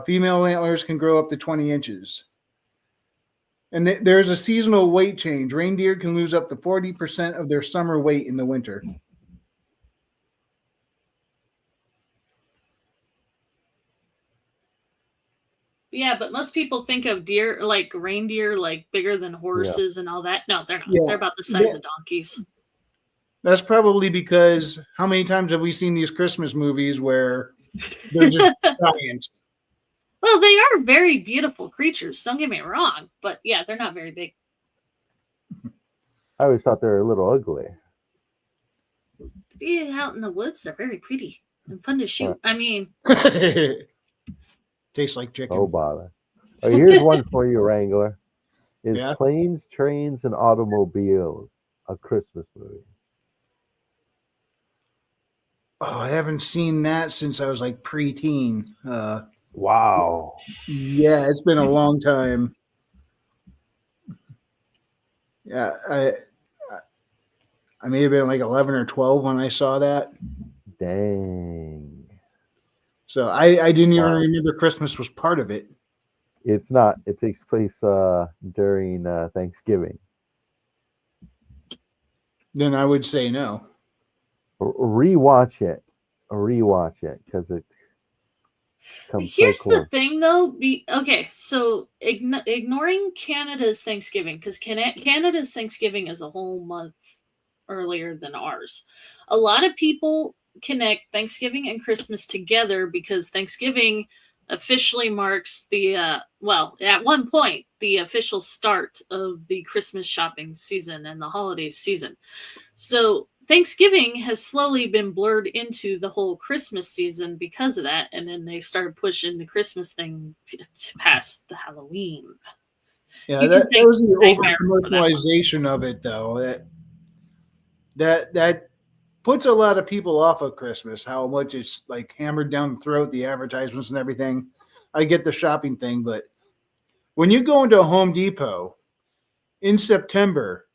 Speaker 3: Female antlers can grow up to 20 inches. And there's a seasonal weight change. Reindeer can lose up to 40% of their summer weight in the winter.
Speaker 2: Yeah, but most people think of deer like reindeer, like bigger than horses and all that. No, they're not.
Speaker 3: Yeah.
Speaker 2: They're about the size of donkeys.
Speaker 3: That's probably because how many times have we seen these Christmas movies where they're just giants?
Speaker 2: Well, they are very beautiful creatures. Don't get me wrong, but yeah, they're not very big.
Speaker 1: I always thought they were a little ugly.
Speaker 2: Yeah, out in the woods, they're very pretty and fun to shoot. I mean,
Speaker 3: tastes like chicken.
Speaker 1: Oh bother. Oh, here's one for you, Wrangler. Is
Speaker 3: Yeah.
Speaker 1: Planes, Trains, and Automobiles a Christmas movie?
Speaker 3: Oh, I haven't seen that since I was like preteen.
Speaker 1: Wow.
Speaker 3: Yeah, it's been a long time. Yeah, I may have been like 11 or 12 when I saw that.
Speaker 1: Dang.
Speaker 3: So I didn't even
Speaker 1: Wow.
Speaker 3: remember Christmas was part of it.
Speaker 1: It's not. It takes place during Thanksgiving.
Speaker 3: Then I would say no.
Speaker 1: Rewatch it. Rewatch it because it comes
Speaker 2: here's
Speaker 1: so close.
Speaker 2: the thing, though. Okay, so ignoring Canada's Thanksgiving, because Canada's Thanksgiving is a whole month earlier than ours. A lot of people connect Thanksgiving and Christmas together because Thanksgiving officially marks the at one point the official start of the Christmas shopping season and the holiday season. So Thanksgiving has slowly been blurred into the whole Christmas season because of that, and then they started pushing the Christmas thing past the Halloween.
Speaker 3: Yeah,
Speaker 2: You
Speaker 3: that
Speaker 2: can thank
Speaker 3: was the
Speaker 2: Nightmare for that one.
Speaker 3: over-commercialization of it, though. That puts a lot of people off of Christmas, how much it's like hammered down the throat, the advertisements and everything. I get the shopping thing, but when you go into a Home Depot in September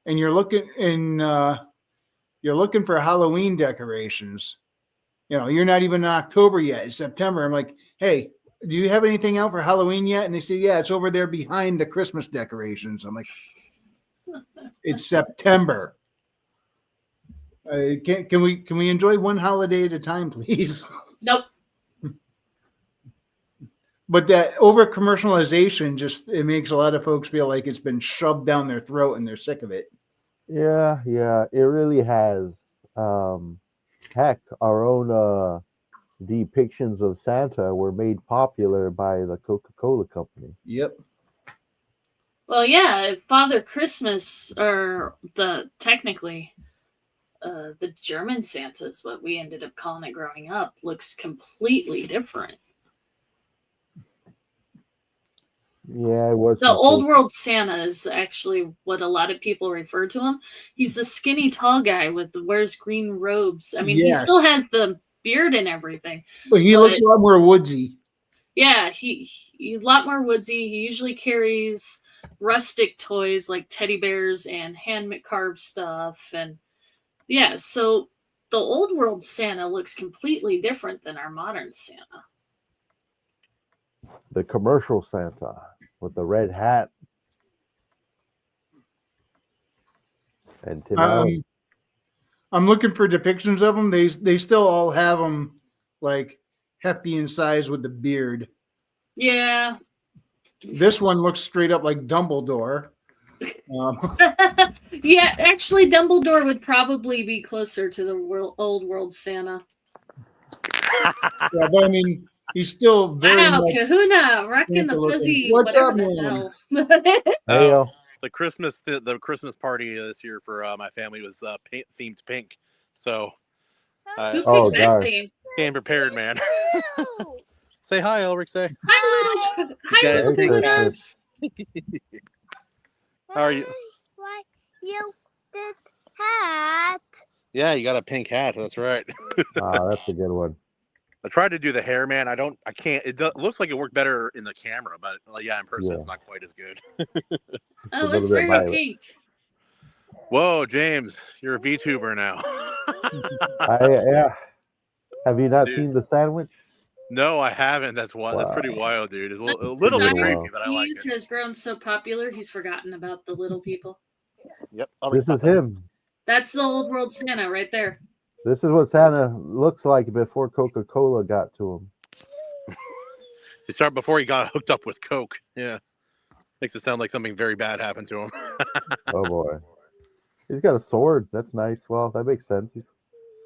Speaker 3: and you're looking for Halloween decorations, you're not even in October yet. It's September. I'm like, hey, do you have anything out for Halloween yet? And they say, yeah, it's over there behind the Christmas decorations. I'm like, it's September. Can we enjoy one holiday at a time, please?
Speaker 2: Nope.
Speaker 3: But that over commercialization it makes a lot of folks feel like it's been shoved down their throat and they're sick of it.
Speaker 1: Yeah, it really has. Heck, our own depictions of Santa were made popular by the Coca-Cola company.
Speaker 3: Yep.
Speaker 2: Well, yeah, Father Christmas, or technically, the German Santa is what we ended up calling it growing up, looks completely different.
Speaker 1: Yeah, it was.
Speaker 2: The Old World Santa is actually what a lot of people refer to him. He's the skinny, tall guy wears green robes. I mean,
Speaker 3: Yes.
Speaker 2: He still has the beard and everything.
Speaker 3: But he looks a lot more woodsy.
Speaker 2: Yeah, he a lot more woodsy. He usually carries rustic toys like teddy bears and hand-carved stuff. And yeah, so the Old World Santa looks completely different than our modern Santa.
Speaker 1: The commercial Santa with the red hat and Tim Allen.
Speaker 3: I'm looking for depictions of them. They still all have them like hefty in size with the beard.
Speaker 2: Yeah.
Speaker 3: This one looks straight up like Dumbledore.
Speaker 2: Yeah, actually, Dumbledore would probably be closer to the Old World Santa.
Speaker 3: Yeah, but I mean, he's still very much
Speaker 2: Kahuna, rocking the fuzzy.
Speaker 3: What's
Speaker 2: whatever
Speaker 3: up,
Speaker 2: the
Speaker 3: man?
Speaker 2: hell.
Speaker 4: The Christmas party this year for my family was themed pink. So,
Speaker 1: Oh God,
Speaker 4: came prepared, man. Say hi, Elric. Say
Speaker 2: hi, little Kahunas.
Speaker 4: How are you?
Speaker 5: Why you did hat?
Speaker 4: Yeah, you got a pink hat. That's right.
Speaker 1: that's a good one.
Speaker 4: I tried to do the hair, man. I can't. It looks like it worked better in the camera, but yeah, in person it's not quite as good.
Speaker 2: Oh, it's very pink.
Speaker 4: Whoa, James, you're a VTuber now.
Speaker 1: Yeah. Have you not seen the sandwich?
Speaker 4: No, I haven't. That's pretty wild, dude. It's a little bit creepy, but I like it.
Speaker 2: Has grown so popular, he's forgotten about the little people.
Speaker 4: Yep.
Speaker 1: This is him.
Speaker 2: That's the Old World Santa right there.
Speaker 1: This is what Santa looks like before Coca-Cola got to him.
Speaker 4: He started before he got hooked up with Coke. Yeah. Makes it sound like something very bad happened to him.
Speaker 1: Oh boy. He's got a sword. That's nice. Well, that makes sense.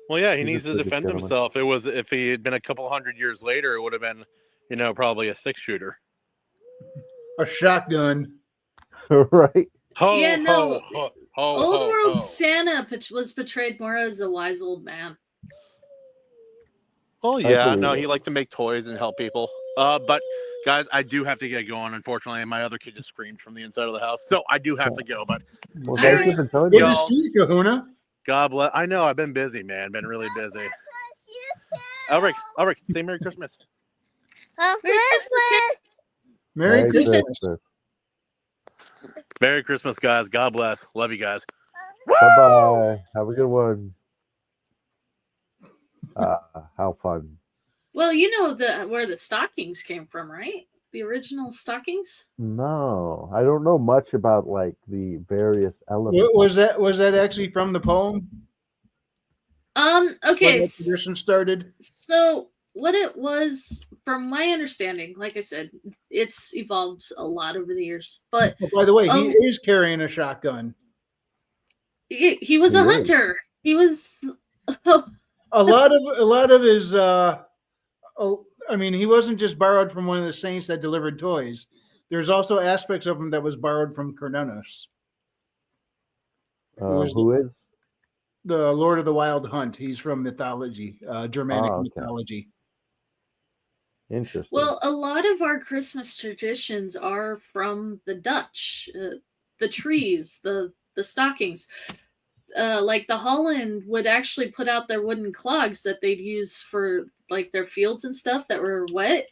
Speaker 4: Well, yeah, he needs to defend himself. If he had been a couple hundred years later, it would have been, probably a 6-shooter.
Speaker 3: A shotgun.
Speaker 1: Right.
Speaker 2: Old World Santa was portrayed more as a wise old man.
Speaker 4: Oh yeah, no, he liked to make toys and help people. But guys, I do have to get going. Unfortunately, my other kid just screamed from the inside of the house, so I do have to go. But
Speaker 1: well, thank you for telling
Speaker 3: me. Kahuna.
Speaker 4: God bless. I know I've been busy, man. Been really busy. Elric, say Merry Christmas.
Speaker 2: Merry Christmas.
Speaker 3: Merry Christmas.
Speaker 4: Merry Christmas, guys. God bless. Love you guys.
Speaker 1: Bye-bye. Have a good one. How fun.
Speaker 2: Well, you know where the stockings came from, right? The original stockings?
Speaker 3: No,
Speaker 1: I don't know much about like the various elements.
Speaker 3: Was that actually from the poem?
Speaker 2: Okay.
Speaker 3: When the tradition started?
Speaker 2: So what it was, from my understanding, like I said, it's evolved a lot over the years. But
Speaker 3: by the way, he is carrying a shotgun.
Speaker 2: He was a hunter. He was
Speaker 3: a lot of his I mean, he wasn't just borrowed from one of the saints that delivered toys. There's also aspects of him that was borrowed from Cernunnos.
Speaker 1: Who is?
Speaker 3: the Lord of the Wild Hunt. He's from mythology, Germanic
Speaker 1: Oh, okay.
Speaker 3: mythology.
Speaker 1: Interesting.
Speaker 2: Well, a lot of our Christmas traditions are from the Dutch. The trees, the stockings. Like the Holland would actually put out their wooden clogs that they'd use for like their fields and stuff that were wet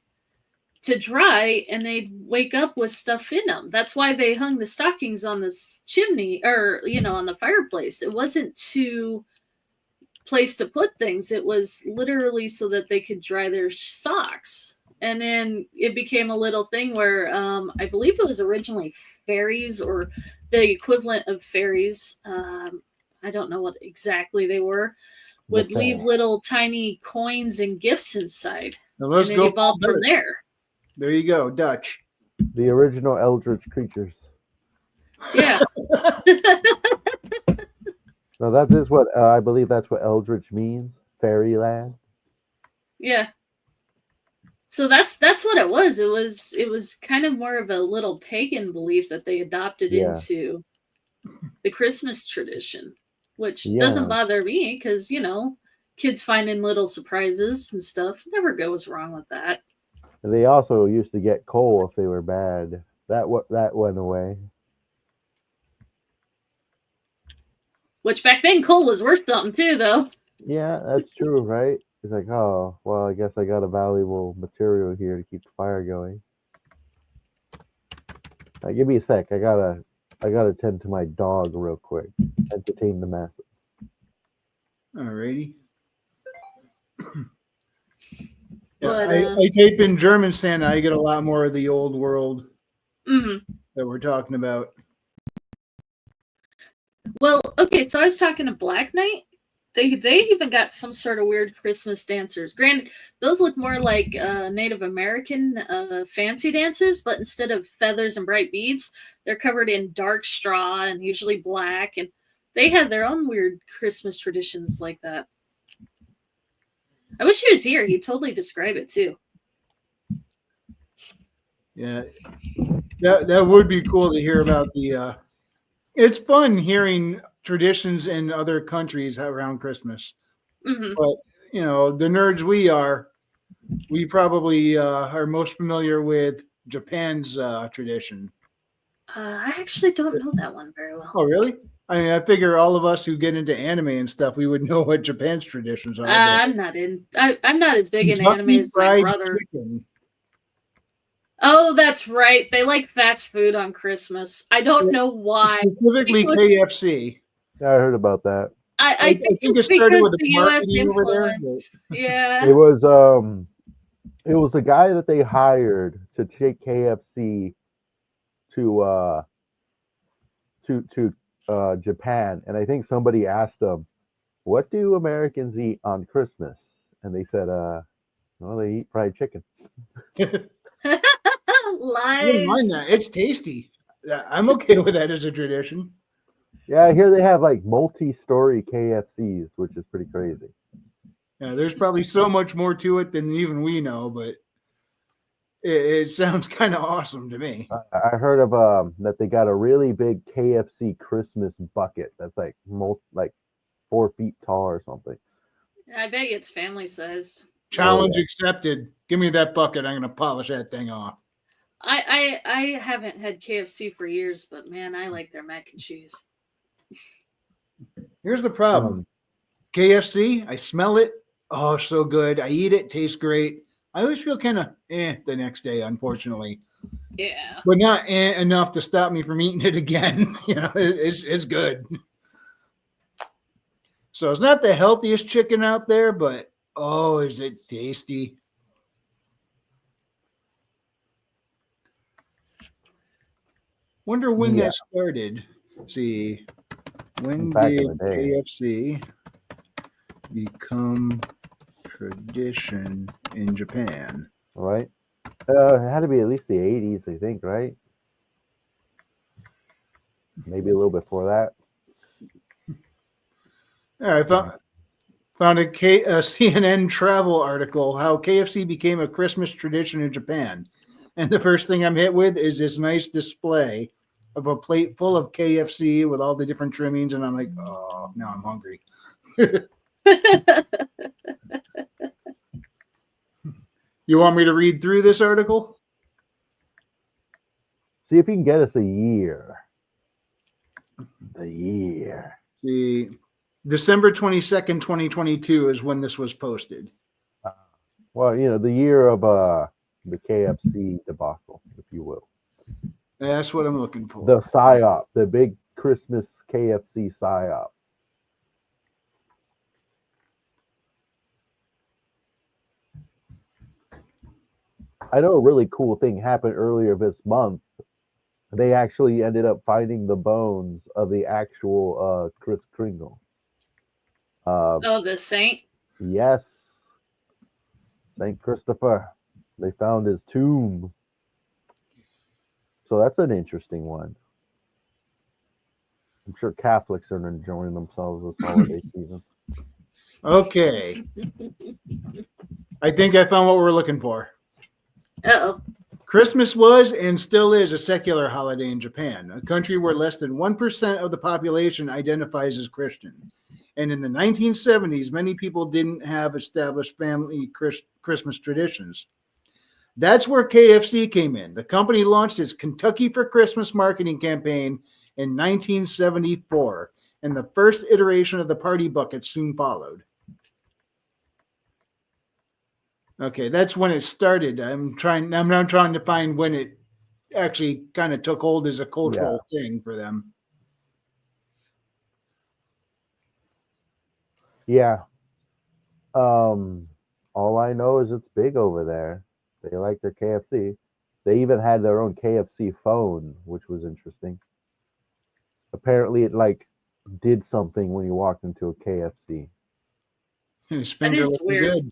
Speaker 2: to dry, and they'd wake up with stuff in them. That's why they hung the stockings on this chimney, or on the fireplace. It wasn't to place to put things. It was literally so that they could dry their socks. And then it became a little thing where I believe it was originally fairies, or the equivalent of fairies. I don't know what exactly they were. Would leave little tiny coins and gifts inside.
Speaker 3: Now let's
Speaker 2: and
Speaker 3: go
Speaker 2: it evolved from there.
Speaker 3: There you go, Dutch.
Speaker 1: The original eldritch creatures.
Speaker 2: Yeah.
Speaker 1: No, that is what I believe. That's what eldritch means. Fairyland.
Speaker 2: Yeah. So that's what it was. It was kind of more of a little pagan belief that they adopted into the Christmas tradition, which doesn't bother me because kids finding little surprises and stuff never goes wrong with that.
Speaker 1: And they also used to get coal if they were bad. That went away.
Speaker 2: Which back then coal was worth something too, though.
Speaker 1: Yeah, that's true, right? It's like, oh, well, I guess I got a valuable material here to keep the fire going. Give me a sec. I gotta tend to my dog real quick. Entertain the masses.
Speaker 3: Alrighty.
Speaker 2: But,
Speaker 3: I type in German Santa. I get a lot more of the old world that we're talking about.
Speaker 2: Well, okay, so I was talking to Black Knight. They even got some sort of weird Christmas dancers. Granted, those look more like Native American fancy dancers, but instead of feathers and bright beads, they're covered in dark straw and usually black. And they have their own weird Christmas traditions like that. I wish he was here. He'd totally describe it too.
Speaker 3: Yeah, that would be cool to hear about the. It's fun hearing traditions in other countries around Christmas.
Speaker 2: Mm-hmm.
Speaker 3: But the nerds we probably are most familiar with Japan's tradition.
Speaker 2: I actually don't know that one very well.
Speaker 3: Oh, really? I mean, I figure all of us who get into anime and stuff, we would know what Japan's traditions are.
Speaker 2: I'm not as big in anime as my brother.
Speaker 3: Chicken.
Speaker 2: Oh, that's right. They like fast food on Christmas. I don't know why.
Speaker 3: Specifically KFC.
Speaker 1: Yeah, I heard about that.
Speaker 2: I think it's
Speaker 3: started
Speaker 2: because
Speaker 3: with
Speaker 2: the U.S. influence. Yeah.
Speaker 1: It was a guy that they hired to take KFC to Japan, and I think somebody asked them, "What do Americans eat on Christmas?" And they said, "Well, they eat fried chicken."
Speaker 2: Lies.
Speaker 3: I don't mind that. It's tasty. I'm okay with that as a tradition.
Speaker 1: Yeah, I hear they have like multi-story KFCs, which is pretty crazy.
Speaker 3: Yeah, there's probably so much more to it than even we know, but it sounds kind of awesome to me.
Speaker 1: I heard of that they got a really big KFC Christmas bucket that's like 4 feet tall or something.
Speaker 2: I bet it's family sized.
Speaker 3: Challenge accepted. Give me that bucket. I'm going to polish that thing off.
Speaker 2: I haven't had KFC for years, but man, I like their mac and cheese.
Speaker 3: Here's the problem. KFC, I smell it. Oh, so good. I eat it. Tastes great. I always feel kind of the next day, unfortunately.
Speaker 2: Yeah.
Speaker 3: But not enough to stop me from eating it again. It's good. So it's not the healthiest chicken out there, but oh, is it tasty. Wonder when that started. Let's see. When did KFC become tradition in Japan?
Speaker 1: Right. It had to be at least the 80s, I think, right? Maybe a little before that.
Speaker 3: Yeah, I found a CNN travel article, how KFC became a Christmas tradition in Japan. And the first thing I'm hit with is this nice display of a plate full of KFC with all the different trimmings. And I'm like, oh, now I'm hungry. You want me to read through this article?
Speaker 1: See if you can get us a year. The year.
Speaker 3: The December 22nd, 2022 is when this was posted.
Speaker 1: Well, the year of the KFC debacle, if you will.
Speaker 3: That's what I'm looking for.
Speaker 1: The PSYOP, the big Christmas KFC PSYOP. I know a really cool thing happened earlier this month. They actually ended up finding the bones of the actual Kris Kringle.
Speaker 2: Oh, the saint.
Speaker 1: Yes. St. Christopher. They found his tomb. So that's an interesting one. I'm sure Catholics are enjoying themselves this holiday season.
Speaker 3: Okay. I think I found what we're looking for.
Speaker 2: Uh-oh.
Speaker 3: Christmas was and still is a secular holiday in Japan, a country where less than 1% of the population identifies as Christian. And in the 1970s, many people didn't have established family Christmas traditions. That's where KFC came in. The company launched its Kentucky for Christmas marketing campaign in 1974, and the first iteration of the party bucket soon followed. Okay, that's when it started. I'm now trying to find when it actually kind of took hold as a cultural thing for them.
Speaker 1: Yeah. All I know is it's big over there. They like their KFC. They even had their own KFC phone, which was interesting. Apparently it did something when you walked into a KFC.
Speaker 3: His
Speaker 2: That
Speaker 3: finger
Speaker 2: is
Speaker 3: looking
Speaker 2: weird.
Speaker 3: good.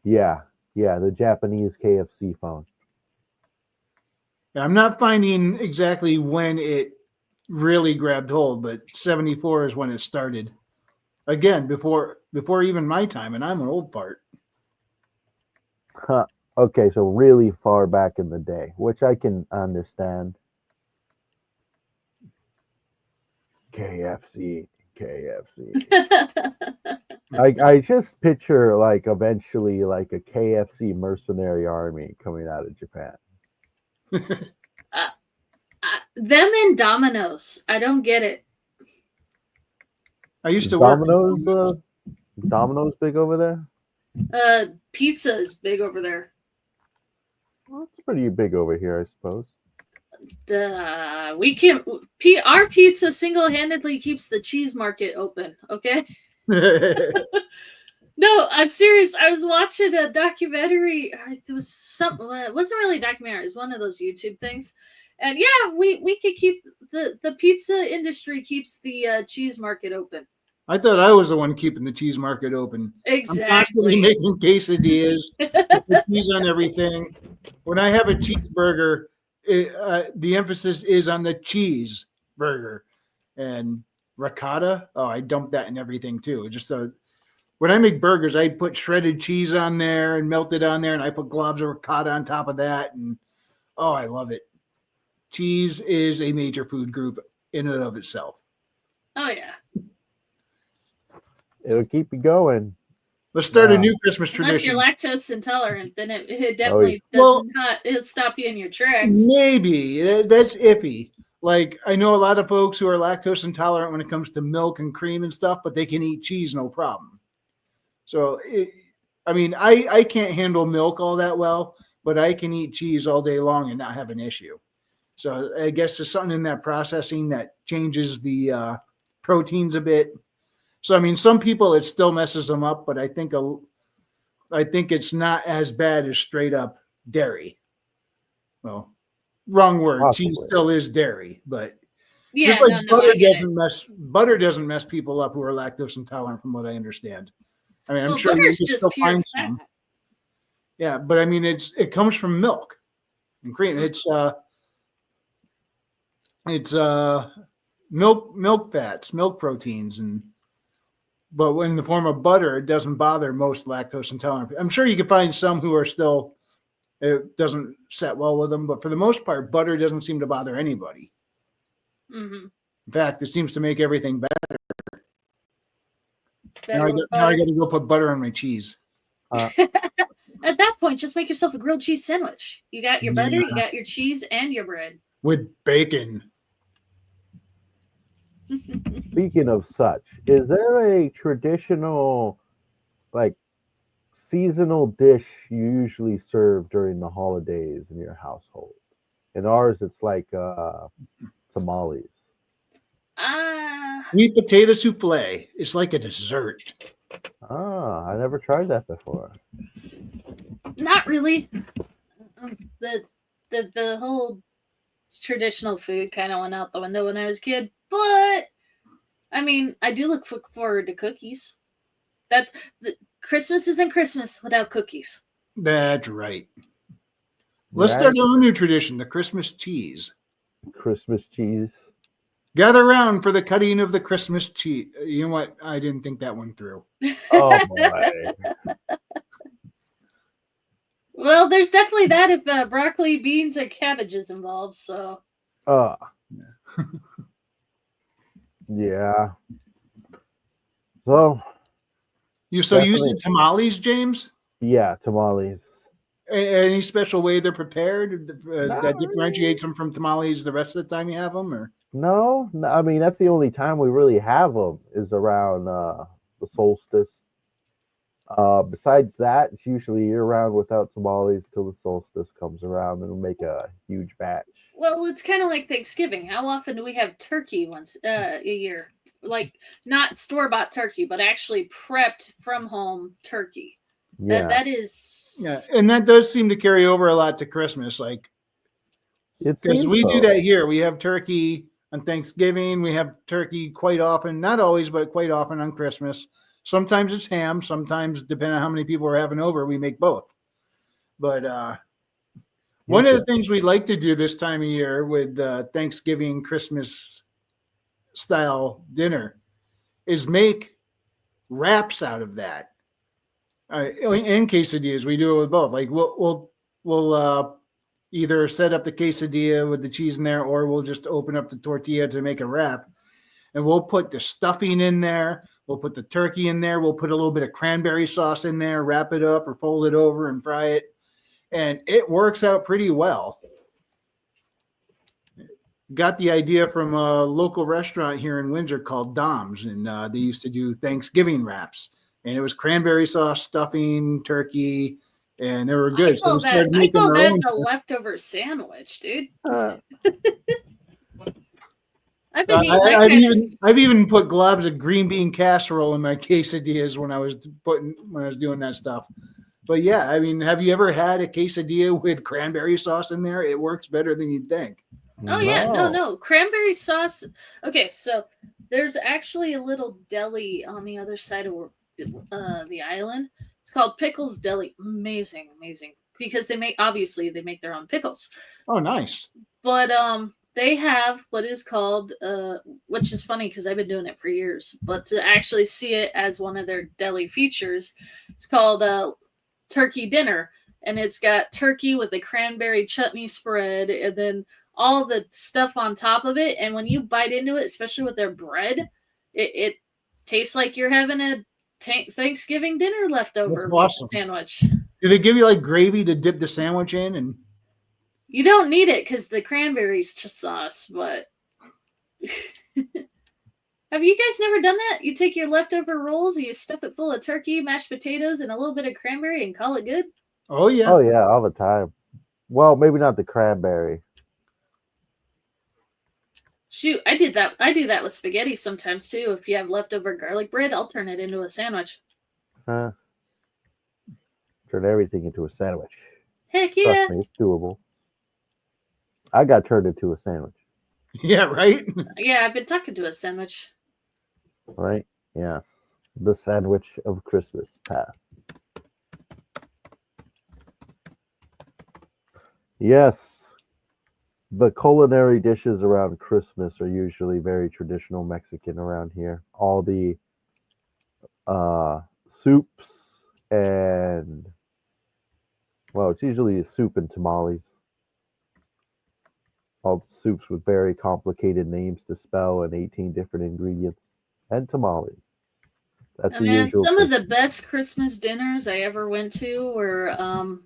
Speaker 1: Yeah, the Japanese KFC phone.
Speaker 3: I'm not finding exactly when it really grabbed hold, but 74 is when it started. Again, before even my time, and I'm an old fart.
Speaker 1: Huh. Okay, so really far back in the day, which I can understand. KFC. I just picture eventually a KFC mercenary army coming out of Japan.
Speaker 2: Them and Domino's. I don't get it.
Speaker 3: I used to work.
Speaker 1: Domino's big over there?
Speaker 2: Pizza is big over there.
Speaker 1: Well, it's pretty big over here, I suppose.
Speaker 2: Our pizza single-handedly keeps the cheese market open, okay? No, I'm serious. I was watching a documentary. It was something. It wasn't really a documentary. It was one of those YouTube things. And yeah, we could keep the pizza industry keeps the cheese market open.
Speaker 3: I thought I was the one keeping the cheese market open.
Speaker 2: Exactly.
Speaker 3: I'm constantly making quesadillas, put cheese on everything. When I have a cheeseburger, the emphasis is on the cheese burger. And ricotta, I dump that in everything too. When I make burgers, I put shredded cheese on there and melt it on there, and I put globs of ricotta on top of that. And I love it. Cheese is a major food group in and of itself.
Speaker 2: Oh yeah.
Speaker 1: It'll keep you going.
Speaker 3: Let's start a new Christmas tradition.
Speaker 2: Unless you're lactose intolerant, then it definitely it'll stop you in your tracks.
Speaker 3: Maybe that's iffy. I know a lot of folks who are lactose intolerant when it comes to milk and cream and stuff, but they can eat cheese no problem. So, I can't handle milk all that well, but I can eat cheese all day long and not have an issue. So I guess there's something in that processing that changes the proteins a bit. So, some people, it still messes them up, but I think it's not as bad as straight up dairy. Well, wrong word.
Speaker 1: Possibly.
Speaker 3: Cheese still is dairy, but
Speaker 2: Yeah,
Speaker 3: just like butter doesn't mess people up who are lactose intolerant, from what I understand. I'm sure you can still find some. Yeah, but it comes from milk and cream. It's milk fats, milk proteins, but in the form of butter, it doesn't bother most lactose intolerant. I'm sure you can find some who are still, it doesn't set well with them, but for the most part, butter doesn't seem to bother anybody.
Speaker 2: Mm-hmm.
Speaker 3: In fact, it seems to make everything better. Now
Speaker 2: better with butter.
Speaker 3: I got to go put butter on my cheese.
Speaker 1: Uh,
Speaker 2: At that point, just make yourself a grilled cheese sandwich. You got your butter,
Speaker 3: Yeah.
Speaker 2: you got your cheese, and your bread.
Speaker 3: With bacon.
Speaker 1: Speaking of such, is there a traditional, like, seasonal dish you usually serve during the holidays in your household? In ours, it's like tamales.
Speaker 3: Sweet potato souffle. It's like a dessert.
Speaker 1: Ah, I never tried that before.
Speaker 2: Not really. The whole traditional food kind of went out the window when I was a kid. But I mean, I do look forward to cookies. That's Christmas isn't Christmas without cookies.
Speaker 3: That's right. Let's start our own new tradition, the Christmas cheese.
Speaker 1: Christmas cheese.
Speaker 3: Gather around for the cutting of the Christmas cheese. You know what? I didn't think that one through.
Speaker 1: Oh boy.
Speaker 2: Well, there's definitely that if broccoli, beans, and cabbage is involved. So
Speaker 1: Yeah. So
Speaker 3: You said
Speaker 1: Definitely.
Speaker 3: tamales, James?
Speaker 1: yeah, tamales.
Speaker 3: Any special way they're prepared that
Speaker 1: No.
Speaker 3: differentiates them from tamales the rest of the time you have them? Or
Speaker 1: No, I mean that's the only time we really have them is around the solstice. Besides that, it's usually year round without tamales till the solstice comes around, and we'll make a huge batch.
Speaker 2: well, it's kind of like Thanksgiving. How often do we have turkey once a year? Like not store bought turkey, but actually prepped from home turkey.
Speaker 1: Yeah,
Speaker 2: That is
Speaker 3: yeah, and that does seem to carry over a lot to Christmas, like
Speaker 1: it
Speaker 3: because
Speaker 1: seems
Speaker 3: we do
Speaker 1: so.
Speaker 3: that here. We have turkey on Thanksgiving. We have turkey quite often, not always, but quite often on Christmas. Sometimes it's ham. Sometimes, depending on how many people are having over, we make both. But one of the things we like to do this time of year with Thanksgiving, Christmas style dinner is make wraps out of that. And quesadillas, we do it with both. Like we'll either set up the quesadilla with the cheese in there, or we'll just open up the tortilla to make a wrap, and we'll put the stuffing in there. We'll put the turkey in there. We'll put a little bit of cranberry sauce in there, wrap it up or fold it over and fry it, and it works out pretty well. Got the idea from a local restaurant here in Windsor called Dom's, and they used to do Thanksgiving wraps, and it was cranberry sauce, stuffing, turkey, and they were good. So we started
Speaker 2: I
Speaker 3: making
Speaker 2: call
Speaker 3: our
Speaker 2: that
Speaker 3: own.
Speaker 2: the leftover sandwich, dude.
Speaker 1: Uh,
Speaker 2: I've been eating that kind of.
Speaker 3: I've even put globs of green bean casserole in my quesadillas when I was doing that stuff. But yeah, I mean, have you ever had a quesadilla with cranberry sauce in there? It works better than you'd think.
Speaker 2: Oh yeah, no, cranberry sauce. Okay, so there's actually a little deli on the other side of the island. It's called Pickles Deli. Amazing, because they make their own pickles.
Speaker 3: Oh, nice.
Speaker 2: But they have what is called which is funny because I've been doing it for years, but to actually see it as one of their deli features, it's called turkey dinner, and it's got turkey with a cranberry chutney spread, and then all the stuff on top of it. And when you bite into it, especially with their bread, it tastes like you're having a Thanksgiving dinner leftover sandwich.
Speaker 3: Do they give you like gravy to dip the sandwich in? And
Speaker 2: you don't need it because the cranberry's sauce, but have you guys never done that? You take your leftover rolls, you stuff it full of turkey, mashed potatoes, and a little bit of cranberry and call it good?
Speaker 3: Oh yeah.
Speaker 1: Oh yeah, all the time. Well, maybe not the cranberry.
Speaker 2: Shoot, I do that with spaghetti sometimes too. If you have leftover garlic bread, I'll turn it into a sandwich.
Speaker 1: Turn everything into a sandwich.
Speaker 2: Heck yeah.
Speaker 1: Trust me, it's doable. I got turned into a sandwich.
Speaker 3: Yeah, right?
Speaker 2: Yeah, I've been talking to a sandwich.
Speaker 1: Right? Yeah. The sandwich of Christmas past. Yes. The culinary dishes around Christmas are usually very traditional Mexican around here. All the soups and, well, it's usually a soup and tamales. All soups with very complicated names to spell and 18 different ingredients. And tamales. That's
Speaker 2: Oh,
Speaker 1: the
Speaker 2: man,
Speaker 1: usual.
Speaker 2: some of the
Speaker 1: Christmas.
Speaker 2: best Christmas dinners I ever went to were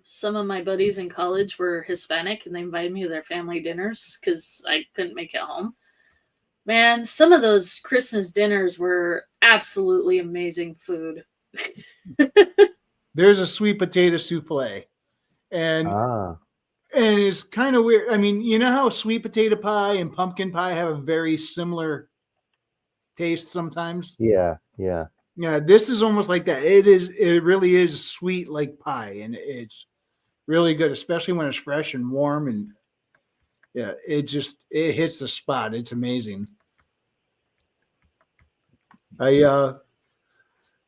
Speaker 2: some of my buddies in college were Hispanic and they invited me to their family dinners because I couldn't make it home. Man, some of those Christmas dinners were absolutely amazing food.
Speaker 3: There's a sweet potato souffle, and
Speaker 1: Ah,
Speaker 3: it's kind of weird. I mean, you know how sweet potato pie and pumpkin pie have a very similar taste sometimes.
Speaker 1: yeah, yeah.
Speaker 3: Yeah, this is almost like that. It is. It really is sweet like pie, and it's really good, especially when it's fresh and warm. And yeah, it hits the spot. It's amazing. I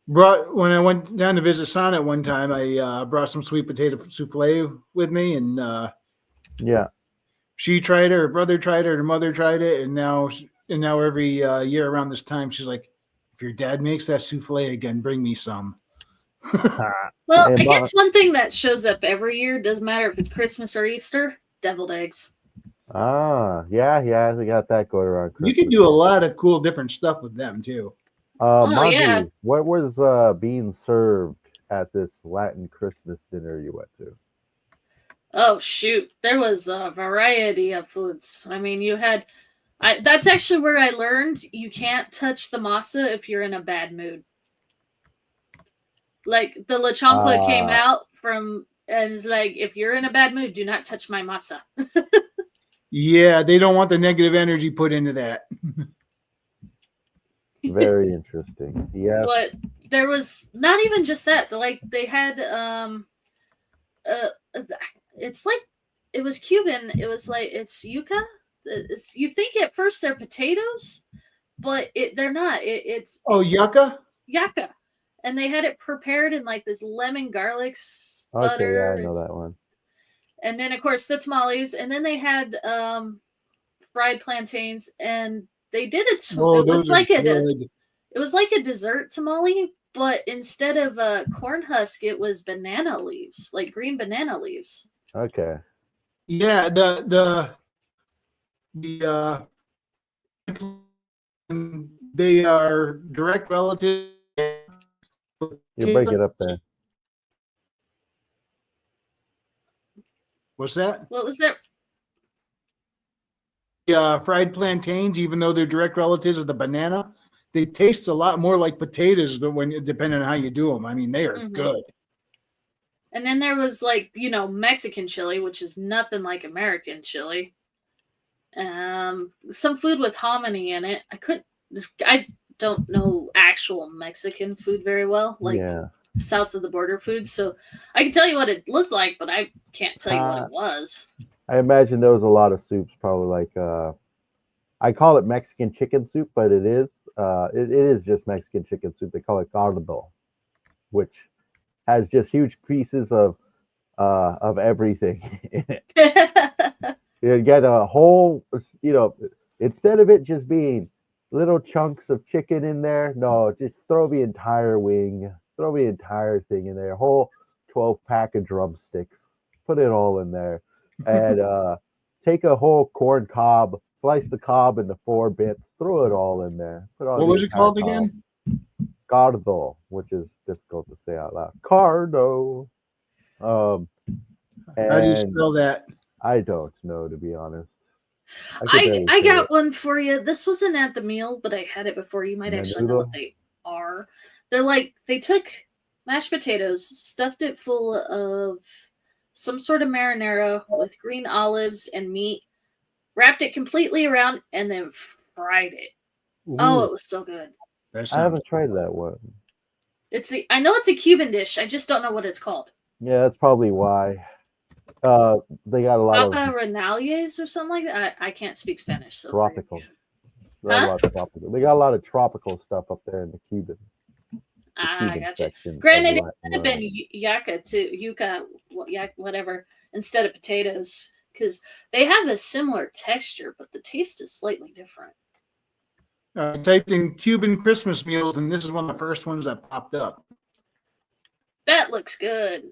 Speaker 3: brought when I went down to visit Sonnet one time. I brought some sweet potato souffle with me, and
Speaker 1: Yeah.
Speaker 3: she tried it. Her brother tried it. Her mother tried it, and now every year around this time, she's like, "If your dad makes that souffle again, bring me some."
Speaker 2: Well,
Speaker 1: And
Speaker 2: I guess one thing that shows up every year, doesn't matter if it's Christmas or Easter, deviled eggs.
Speaker 1: yeah, they got that going around
Speaker 3: You
Speaker 1: Christmas.
Speaker 3: can do a lot of cool different stuff with them too.
Speaker 2: Oh, yeah.
Speaker 1: Monty, what was being served at this Latin Christmas dinner you went to?
Speaker 2: Oh, shoot. There was a variety of foods. I mean, that's actually where I learned you can't touch the masa if you're in a bad mood. Like, the La Chancla came out from, and it's like, if you're in a bad mood, do not touch my masa.
Speaker 3: Yeah, they don't want the negative energy put into that.
Speaker 1: Very interesting. Yeah.
Speaker 2: But there was not even just that. Like, they had, it's like, it was Cuban. It was like, it's yuca. You think at first they're potatoes, but they're not. It's
Speaker 3: Yucca.
Speaker 2: yucca, and they had it prepared in like this lemon garlic
Speaker 1: Okay, yeah,
Speaker 2: butter,
Speaker 1: I know that one.
Speaker 2: and then of course the tamales, and then they had fried plantains, and they did it. It was like it was like a dessert tamale, but instead of corn husk, it was banana leaves, like green banana leaves.
Speaker 1: Okay.
Speaker 3: Yeah, they are direct relatives.
Speaker 1: You break it up there.
Speaker 3: What's that?
Speaker 2: What was that?
Speaker 3: Fried plantains, even though they're direct relatives of the banana, they taste a lot more like potatoes depending on how you do them. I mean, they are good.
Speaker 2: And then there was like, Mexican chili, which is nothing like American chili. Some food with hominy in it. I don't know actual Mexican food very well, like south of the border food. So I can tell you what it looked like, but I can't tell you what it was.
Speaker 1: I imagine there was a lot of soups, probably like I call it Mexican chicken soup, but it is just Mexican chicken soup. They call it cardo, which has just huge pieces of everything in it. You get a whole, instead of it just being little chunks of chicken in there, no, just throw the entire wing, throw the entire thing in there, a whole 12-pack of drumsticks, put it all in there, and take a whole corn cob, slice the cob into 4 bits, throw it all in there.
Speaker 3: What was it called again?
Speaker 1: Cardo, which is difficult to say out loud. Cardo.
Speaker 3: How do you spell that?
Speaker 1: I don't know, to be honest.
Speaker 2: I got one for you. This wasn't at the meal, but I had it before. You might actually know what they are. They took mashed potatoes, stuffed it full of some sort of marinara with green olives and meat, wrapped it completely around, and then fried it. Ooh. Oh, it was so good.
Speaker 1: I haven't tried that one.
Speaker 2: I know it's a Cuban dish. I just don't know what it's called.
Speaker 1: Yeah, that's probably why. They got a lot
Speaker 2: Papa Renales or something like that. I can't speak Spanish. So
Speaker 1: tropical.
Speaker 2: Huh?
Speaker 1: They got a lot of tropical stuff up there in the Cuban.
Speaker 2: I got you. Granted, it could have been yuca, whatever, instead of potatoes, because they have a similar texture, but the taste is slightly different.
Speaker 3: I typed in Cuban Christmas meals, and this is one of the first ones that popped up.
Speaker 2: That looks good.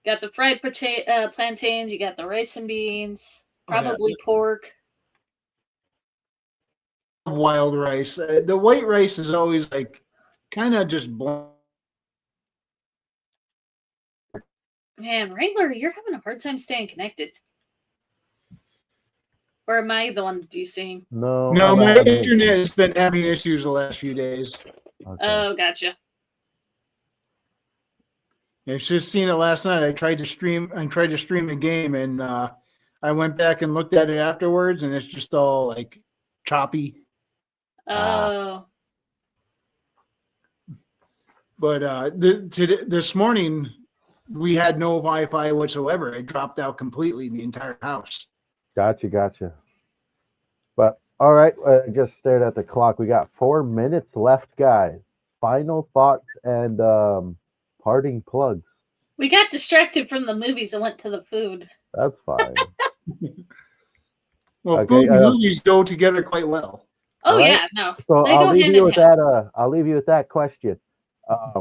Speaker 2: Got the fried plantains. You got the rice and beans. Probably pork.
Speaker 3: wild rice. The white rice is always like kind of just bland.
Speaker 2: Man, Wrangler, you're having a hard time staying connected. Or am I the one that you seeing?
Speaker 1: No,
Speaker 3: No,
Speaker 1: I'm
Speaker 3: my
Speaker 1: having
Speaker 3: internet
Speaker 1: issues.
Speaker 3: has been having issues the last few days.
Speaker 1: Okay.
Speaker 2: Oh, gotcha.
Speaker 3: It's just seen it last night. I tried to stream the game, and I went back and looked at it afterwards, and it's just all like choppy.
Speaker 2: Oh.
Speaker 3: But this morning we had no Wi-Fi whatsoever. It dropped out completely in the entire house.
Speaker 1: Gotcha. But all right, I just stared at the clock. We got 4 minutes left, guys. Final thoughts and parting plugs.
Speaker 2: We got distracted from the movies and went to the food.
Speaker 1: That's fine.
Speaker 3: Well,
Speaker 1: Okay,
Speaker 3: food and movies go together quite well.
Speaker 2: Oh,
Speaker 1: All right.
Speaker 2: yeah, no.
Speaker 1: So
Speaker 2: They
Speaker 1: I'll
Speaker 2: go
Speaker 1: leave
Speaker 2: hand
Speaker 1: you
Speaker 2: in
Speaker 1: with
Speaker 2: hand.
Speaker 1: that. I'll leave you with that question.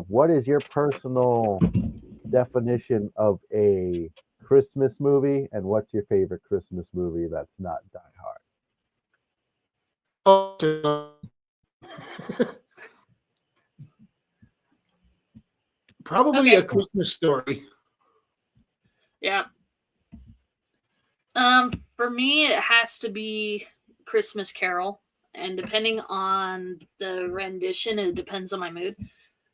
Speaker 1: What is your personal definition of a Christmas movie, and what's your favorite Christmas movie that's not Die Hard?
Speaker 3: Probably
Speaker 2: Okay.
Speaker 3: A Christmas Story.
Speaker 2: Yeah. For me, it has to be Christmas Carol, and depending on the rendition, it depends on my mood.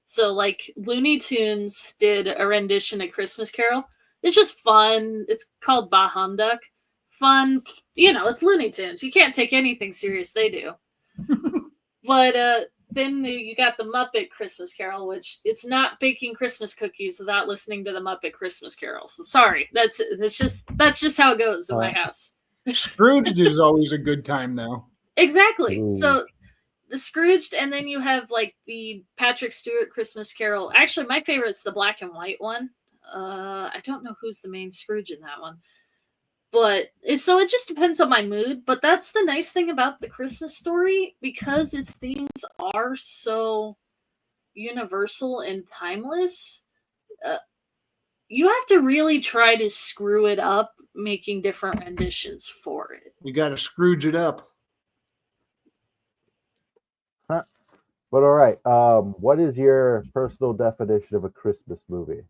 Speaker 2: So, like Looney Tunes did a rendition of Christmas Carol. It's just fun. It's called Bah Humduck. Fun, it's Looney Tunes. You can't take anything serious they do. But then you got the Muppet Christmas Carol, which it's not baking Christmas cookies without listening to the Muppet Christmas Carol. So sorry, that's just how it goes in my house.
Speaker 3: Scrooged is always a good time, though.
Speaker 2: Exactly.
Speaker 1: Ooh.
Speaker 2: So the Scrooged, and then you have like the Patrick Stewart Christmas Carol. Actually, my favorite's the black and white one. I don't know who's the main Scrooge in that one. But it just depends on my mood. But that's the nice thing about the Christmas Story, because its themes are so universal and timeless. You have to really try to screw it up, making different renditions for it.
Speaker 3: You got to Scrooge it up.
Speaker 1: But all right, what is your personal definition of a Christmas movie?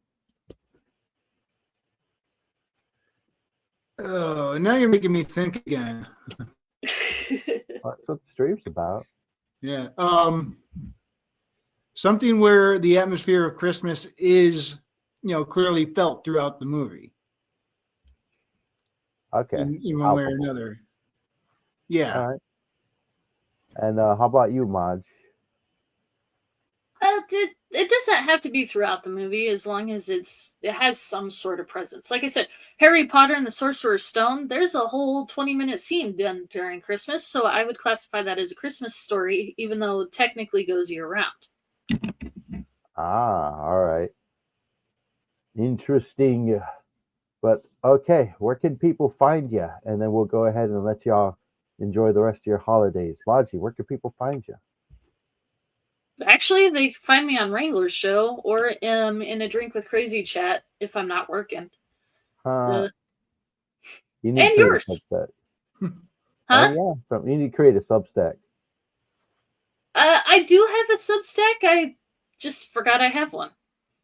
Speaker 3: Oh, now you're making me think again.
Speaker 1: That's what the stream's about.
Speaker 3: Yeah. Something where the atmosphere of Christmas is, clearly felt throughout the movie.
Speaker 1: Okay.
Speaker 3: In one way or another. Yeah.
Speaker 1: All right. And how about you, Maj?
Speaker 2: It doesn't have to be throughout the movie, as long as it has some sort of presence. Like I said, Harry Potter and the Sorcerer's Stone, there's a whole 20-minute scene done during Christmas, so I would classify that as a Christmas story, even though it technically goes year-round.
Speaker 1: All right. Interesting. But okay, where can people find you? And then we'll go ahead and let y'all enjoy the rest of your holidays. Maji, where can people find you?
Speaker 2: Actually, they find me on Wrangler's show or in a Drink with Crazy chat if I'm not working.
Speaker 1: You need
Speaker 2: and
Speaker 1: to create
Speaker 2: yours.
Speaker 1: a Substack.
Speaker 2: Huh?
Speaker 1: Oh, yeah. You need to create a Substack.
Speaker 2: I do have a Substack. I just forgot I have one.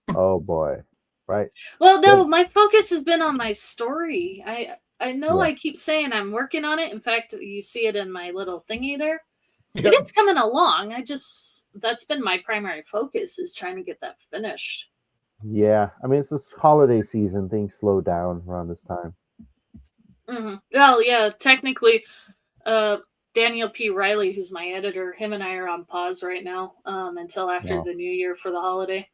Speaker 1: Oh boy. Right.
Speaker 2: Well, no, my focus has been on my story. I know
Speaker 1: Yeah.
Speaker 2: I keep saying I'm working on it. In fact, you see it in my little thingy there.
Speaker 3: Yep.
Speaker 2: It is coming along. That's been my primary focus, is trying to get that finished.
Speaker 1: Yeah. I mean, it's this holiday season. Things slow down around this time.
Speaker 2: Mm-hmm. Well, yeah, technically, Daniel P. Riley, who's my editor, him and I are on pause right now until after
Speaker 1: Wow.
Speaker 2: the new year for the holiday.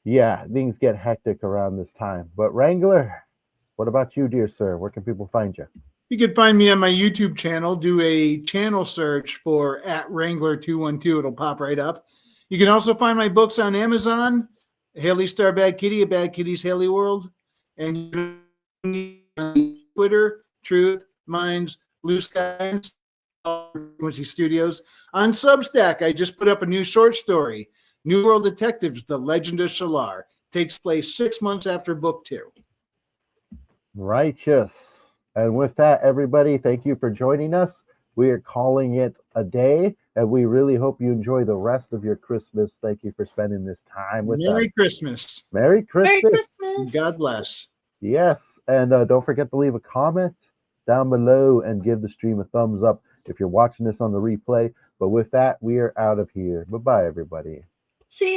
Speaker 1: Yeah, things get hectic around this time. But Wrangler, what about you, dear sir? Where can people find you?
Speaker 3: You can find me on my YouTube channel. Do a channel search for @Wrangler212. It'll pop right up. You can also find my books on Amazon. Haley Star Bad Kitty, A Bad Kitty's Haley World. And on Twitter, Truth, Minds, Blue Skies, Frequency Studios. On Substack, I just put up a new short story, New World Detectives, The Legend of Shalar. Takes place 6 months after book 2.
Speaker 1: Righteous. And with that, everybody, thank you for joining us we are calling it a day, and we really hope you enjoy the rest of your Christmas. Thank you for spending this time with us.
Speaker 3: Merry Christmas.
Speaker 1: Merry Christmas.
Speaker 2: Merry Christmas.
Speaker 3: God bless.
Speaker 1: Yes, and don't forget to leave a comment down below and give the stream a thumbs up if you're watching this on the replay. But with that, we are out of here. Bye-bye, everybody.
Speaker 2: See ya.